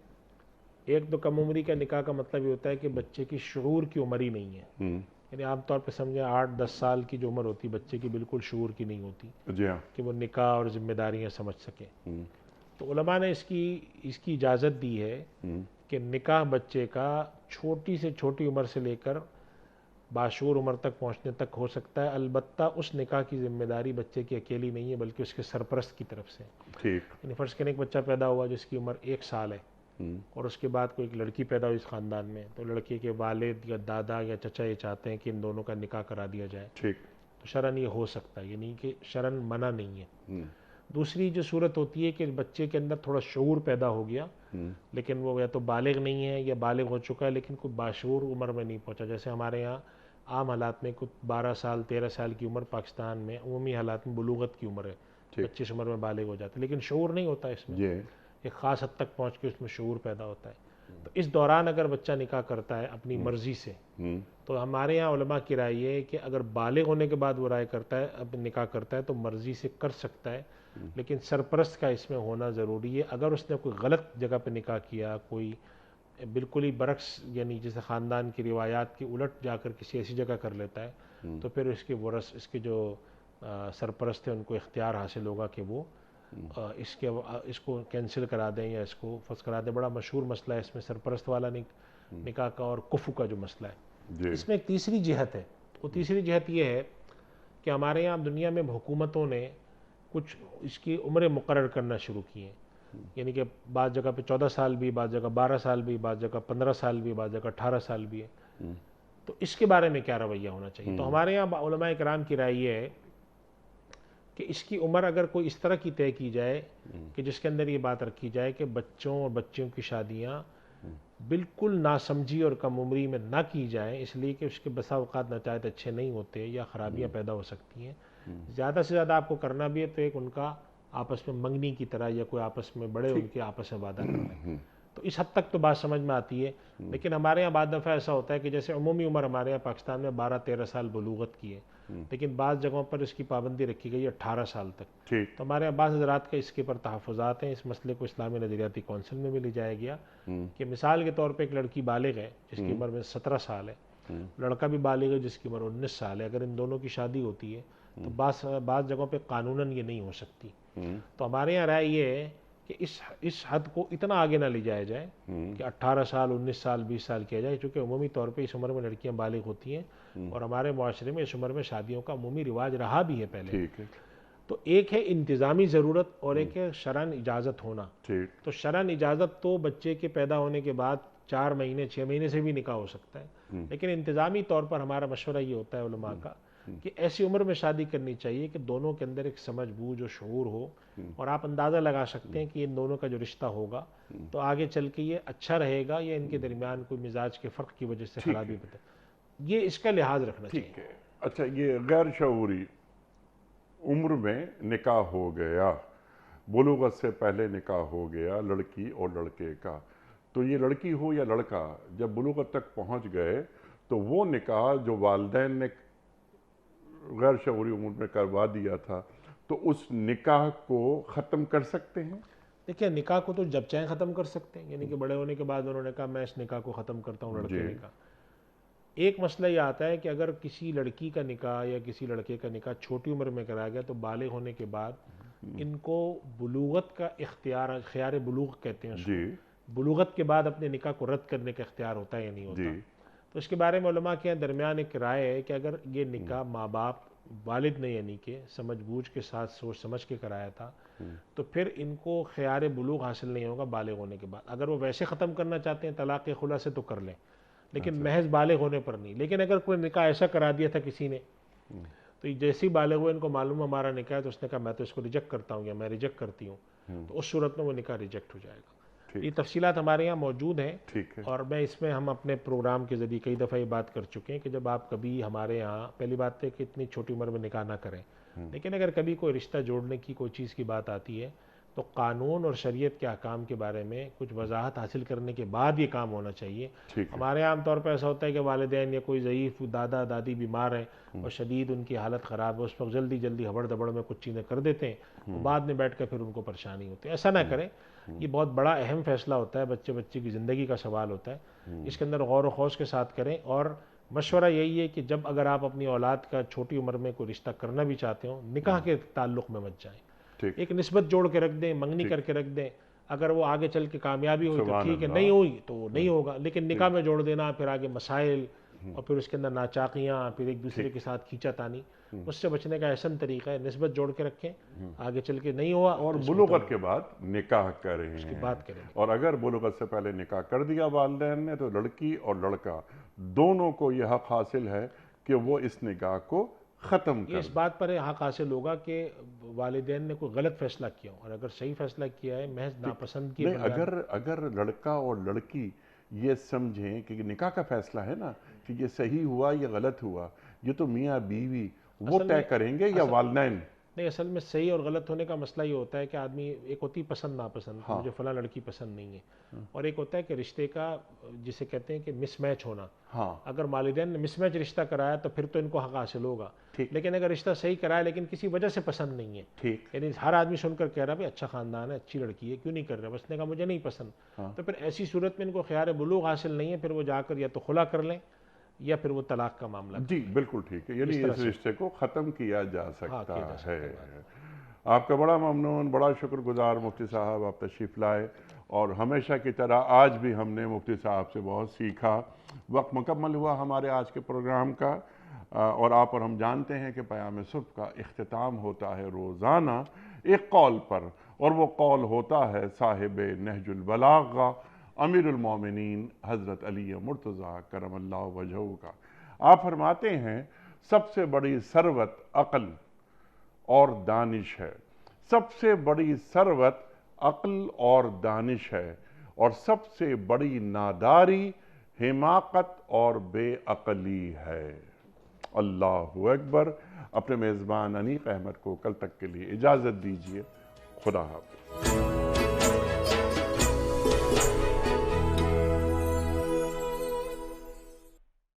S2: ایک تو کم عمری کا نکاح کا مطلب یہ ہوتا ہے کہ بچے کی شعور کی عمر ہی نہیں ہے، یعنی عام طور پہ سمجھیں 8-10 سال کی جو عمر ہوتی ہے بچے کی بالکل شعور کی نہیں ہوتی
S1: جی ہاں
S2: کہ وہ نکاح اور ذمہ داریاں سمجھ سکے۔ تو علماء نے اس کی اجازت دی ہے کہ نکاح بچے کا چھوٹی سے چھوٹی عمر سے لے کر باشعور عمر تک پہنچنے تک ہو سکتا ہے، البتہ اس نکاح کی ذمہ داری بچے کی اکیلی نہیں ہے بلکہ اس کے سرپرست کی طرف سے۔
S1: ٹھیک
S2: یعنی فرض کریں ایک بچہ پیدا ہوا جس کی عمر 1 سال ہے، اور اس کے بعد کوئی ایک لڑکی پیدا ہوئی اس خاندان میں، تو لڑکی کے والد یا دادا یا چچا یہ چاہتے ہیں کہ ان دونوں کا نکاح کرا دیا جائے،
S1: ٹھیک
S2: تو شرعاً یہ ہو سکتا ہے، یعنی کہ شرعاً منع نہیں ہے۔ دوسری جو صورت ہوتی ہے کہ بچے کے اندر تھوڑا شعور پیدا ہو گیا، لیکن وہ یا تو بالغ نہیں ہے یا بالغ ہو چکا ہے لیکن کوئی باشعور عمر میں نہیں پہنچا، جیسے ہمارے یہاں عام حالات میں کچھ 12 سال 13 سال کی عمر پاکستان میں عمومی حالات میں بلوغت کی عمر ہے، 25 عمر میں بالغ ہو جاتا ہے، لیکن شعور نہیں ہوتا اس میں، ایک خاص حد تک پہنچ کے اس میں شعور پیدا ہوتا ہے۔ تو اس دوران اگر بچہ نکاح کرتا ہے اپنی مرضی سے، تو ہمارے یہاں علماء کی رائے یہ ہے کہ اگر بالغ ہونے کے بعد وہ رائے کرتا ہے اب نکاح کرتا ہے تو مرضی سے کر سکتا ہے، لیکن سرپرست کا اس میں ہونا ضروری ہے۔ اگر اس نے کوئی غلط جگہ پہ نکاح کیا، کوئی بالکل ہی برعکس یعنی جیسے خاندان کی روایات کی الٹ جا کر کسی ایسی جگہ کر لیتا ہے تو پھر اس کے ورث اس کے جو سرپرست ہیں ان کو اختیار حاصل ہوگا کہ وہ اس کو کینسل کرا دیں یا اس کو فسخ کرا دیں. بڑا مشہور مسئلہ ہے اس میں سرپرست والا نکاح کا اور کفو کا جو مسئلہ ہے. اس میں ایک تیسری جہت ہے. وہ تیسری جہت یہ ہے کہ ہمارے یہاں دنیا میں حکومتوں نے کچھ اس کی عمریں مقرر کرنا شروع کی ہیں. یعنی کہ بعض جگہ پہ 14 سال بھی، بعض جگہ 12 سال بھی، بعض جگہ 15 سال بھی، بعض جگہ 18 سال بھی ہے. تو اس کے بارے میں کیا رویہ ہونا چاہیے؟ تو ہمارے یہاں علماء کرام کی رائے یہ ہے کہ اس کی عمر اگر کوئی اس طرح کی طے کی جائے کہ جس کے اندر یہ بات رکھی جائے کہ بچوں اور بچیوں کی شادیاں بالکل ناسمجھی اور کم عمری میں نہ کی جائیں، اس لیے کہ اس کے بسا اوقات نتائج اچھے نہیں ہوتے یا خرابیاں پیدا ہو سکتی ہیں. زیادہ سے زیادہ آپ کو کرنا بھی ہے تو ایک ان کا آپس میں منگنی کی طرح یا کوئی آپس میں بڑے ان کے آپس میں وعدہ کر لیں. تو اس حد تک تو بات سمجھ میں آتی ہے. لیکن ہمارے یہاں بعض دفعہ ایسا ہوتا ہے کہ جیسے عمومی عمر ہمارے یہاں پاکستان میں 12-13 سال بلوغت کی ہے، لیکن بعض جگہوں پر اس کی پابندی رکھی گئی ہے 18 سال تک. تو ہمارے یہاں بعض حضرات کا اس کے پر تحفظات ہیں. اس مسئلے کو اسلامی نظریاتی کونسل میں بھی لے جایا گیا کہ مثال کے طور پہ ایک لڑکی بالغ ہے جس کی عمر میں 17 سال ہے، لڑکا بھی بالغ ہے جس کی عمر 19 سال ہے. اگر ان دونوں کی شادی ہوتی ہے تو بعض جگہوں پہ قانوناً یہ نہیں ہو سکتی. تو ہمارے یہاں رائے یہ ہے کہ اس حد کو اتنا آگے نہ لے جایا جائے کہ 18 سال 19 سال 20 سال کیا جائے، چونکہ عمومی طور پہ اس عمر میں لڑکیاں بالغ ہوتی ہیں اور ہمارے معاشرے میں اس عمر میں شادیوں کا عمومی رواج رہا بھی ہے پہلے. تو ایک ہے انتظامی ضرورت اور ایک ہے شرعاً اجازت ہونا. تو شرعاً اجازت تو بچے کے پیدا ہونے کے بعد 4 مہینے 6 مہینے سے بھی نکاح ہو سکتا ہے، لیکن انتظامی طور پر ہمارا مشورہ یہ ہوتا ہے علماء کا کہ ایسی عمر میں شادی کرنی چاہیے کہ دونوں کے اندر ایک سمجھ بوجھ اور شعور ہو، اور آپ اندازہ لگا سکتے ہیں کہ ان دونوں کا جو رشتہ ہوگا تو آگے چل کے یہ اچھا رہے گا یا ان کے درمیان کوئی مزاج کے فرق کی وجہ سے خرابی بتا. یہ اس کا لحاظ رکھنا چاہیے.
S1: اچھا، یہ غیر شعوری عمر میں نکاح ہو گیا، بلوغت سے پہلے نکاح ہو گیا لڑکی اور لڑکے کا، تو یہ لڑکی ہو یا لڑکا جب بلوغت تک پہنچ گئے تو وہ نکاح جو والدین نے غیر شعوری عمر میں کروا دیا تھا تو اس نکاح کو ختم کر سکتے ہیں؟
S2: دیکھیں، نکاح کو تو جب چاہیں ختم کر سکتے ہیں. یعنی کہ بڑے ہونے کے بعد انہوں نے کہا میں اس نکاح کو ختم کرتا ہوں، لڑکے نکاح. ایک مسئلہ یہ آتا ہے کہ اگر کسی لڑکی کا نکاح یا کسی لڑکے کا نکاح چھوٹی عمر میں کرایا گیا تو بالغ ہونے کے بعد ان کو بلوغت کا اختیار، خیار بلوغ کہتے ہیں اس کو، بلوغت کے بعد اپنے نکاح کو رد کرنے کا اختیار ہوتا ہے یا نہیں ہوتا. تو اس کے بارے میں علماء کے درمیان ایک رائے ہے کہ اگر یہ نکاح ماں باپ والد نے یعنی کہ سمجھ بوجھ کے ساتھ سوچ سمجھ کے کرایا تھا تو پھر ان کو خیار بلوغ حاصل نہیں ہوگا بالغ ہونے کے بعد. اگر وہ ویسے ختم کرنا چاہتے ہیں طلاق خلا سے تو کر لیں، لیکن محض بالغ ہونے پر نہیں. لیکن اگر کوئی نکاح ایسا کرا دیا تھا کسی نے تو جیسے ہی بالغ ہوئے ان کو معلوم ہمارا نکاح ہے تو اس نے کہا میں تو اس کو ریجیکٹ کرتا ہوں یا میں ریجیکٹ کرتی ہوں، تو اس صورت میں وہ نکاح ریجیکٹ ہو جائے گا. یہ تفصیلات ہمارے یہاں موجود ہیں اور میں اس میں ہم اپنے پروگرام کے ذریعے کئی دفعہ یہ بات کر چکے ہیں کہ جب آپ کبھی ہمارے یہاں، پہلی بات ہے کہ اتنی چھوٹی عمر میں نکاح نہ کریں، لیکن اگر کبھی کوئی رشتہ جوڑنے کی کوئی چیز کی بات آتی ہے تو قانون اور شریعت کے احکام کے بارے میں کچھ وضاحت حاصل کرنے کے بعد یہ کام ہونا چاہیے. ہمارے عام طور پہ ایسا ہوتا ہے کہ والدین یا کوئی ضعیف دادا دادی بیمار ہیں اور شدید ان کی حالت خراب ہے، اس وقت جلدی جلدی ہبڑ دبڑ میں کچھ چیزیں کر دیتے ہیں، بعد میں بیٹھ کر پھر ان کو پریشانی ہوتی ہے. ایسا نہ کریں. یہ بہت بڑا اہم فیصلہ ہوتا ہے، بچے کی زندگی کا سوال ہوتا ہے. اس کے اندر غور و خوض کے ساتھ کریں. اور مشورہ یہی ہے کہ جب اگر آپ اپنی اولاد کا چھوٹی عمر میں کوئی رشتہ کرنا بھی چاہتے ہو، نکاح کے تعلق میں مت جائیں. ایک نسبت جوڑ کے رکھ دیں، منگنی کر کے رکھ دیں. اگر وہ آگے چل کے کامیابی ہوئی تو ٹھیک ہے، نہیں ہوئی تو نہیں ہوگا. لیکن نکاح میں جوڑ دینا، پھر آگے مسائل اور پھر اس کے اندر ناچاقیاں، پھر ایک دوسرے کے ساتھ کھینچا تانی، اس سے بچنے کا احسن طریقہ ہے نسبت جوڑ کے رکھیں. آگے چل کے نہیں ہوا
S1: اور بلوغت کے بعد نکاح کریں.
S2: اس کی بات کریں.
S1: اور اگر بلوغت سے پہلے نکاح کر دیا والدین نے تو لڑکی اور لڑکا دونوں کو یہ حق حاصل ہے کہ وہ اس نکاح کو ختم کر.
S2: اس بات پر حق حاصل ہوگا کہ والدین نے کوئی غلط فیصلہ کیا، اور اگر صحیح فیصلہ کیا ہے محض ناپسند کی.
S1: اگر لڑکا اور لڑکی یہ سمجھیں کہ نکاح کا فیصلہ ہے نا کہ یہ صحیح ہوا یا غلط ہوا، یہ تو میاں بیوی وہ طے کریں گے یا والدین؟
S2: نہیں، اصل میں صحیح اور غلط ہونے کا مسئلہ یہ ہوتا ہے کہ آدمی، ایک ہوتی پسند ناپسند، مجھے فلاں لڑکی پسند نہیں ہے، اور ایک ہوتا ہے کہ رشتے کا جسے کہتے ہیں کہ مس میچ ہونا.
S1: ہاں
S2: اگر والدین نے مس میچ رشتہ کرایا تو پھر تو ان کو حق حاصل ہوگا، لیکن اگر رشتہ صحیح کرایا لیکن کسی وجہ سے پسند نہیں ہے،
S1: ٹھیک
S2: یعنی ہر آدمی سن کر کہہ رہا بھائی اچھا خاندان ہے، اچھی لڑکی ہے، کیوں نہیں کر رہا، بس نے کہا مجھے نہیں پسند، تو پھر ایسی صورت میں ان کو خیار بلوغ حاصل نہیں ہے، پھر وہ جا کر یا تو خلا کر لیں یا پھر وہ طلاق کا معاملہ
S1: جی بالکل ٹھیک ہے، یعنی اس رشتے کو ختم کیا جا سکتا
S2: کیا جا سکتا
S1: ہے. آپ کا بڑا ممنون، بڑا شکر گزار مفتی صاحب، آپ تشریف لائے، اور ہمیشہ کی طرح آج بھی ہم نے مفتی صاحب سے بہت سیکھا. وقت مکمل ہوا ہمارے آج کے پروگرام کا، اور آپ اور ہم جانتے ہیں کہ پیام صبح کا اختتام ہوتا ہے روزانہ ایک قول پر، اور وہ قول ہوتا ہے صاحب نہج البلاغہ امیر المومنین حضرت علی مرتضیٰ کرم اللہ وجہہ کا. آپ فرماتے ہیں سب سے بڑی ثروت عقل اور دانش ہے، سب سے بڑی ثروت عقل اور دانش ہے، اور سب سے بڑی ناداری حماقت اور بے عقلی ہے. اللہ اکبر. اپنے میزبان انیق احمد کو کل تک کے لیے اجازت دیجیے. خدا حافظ.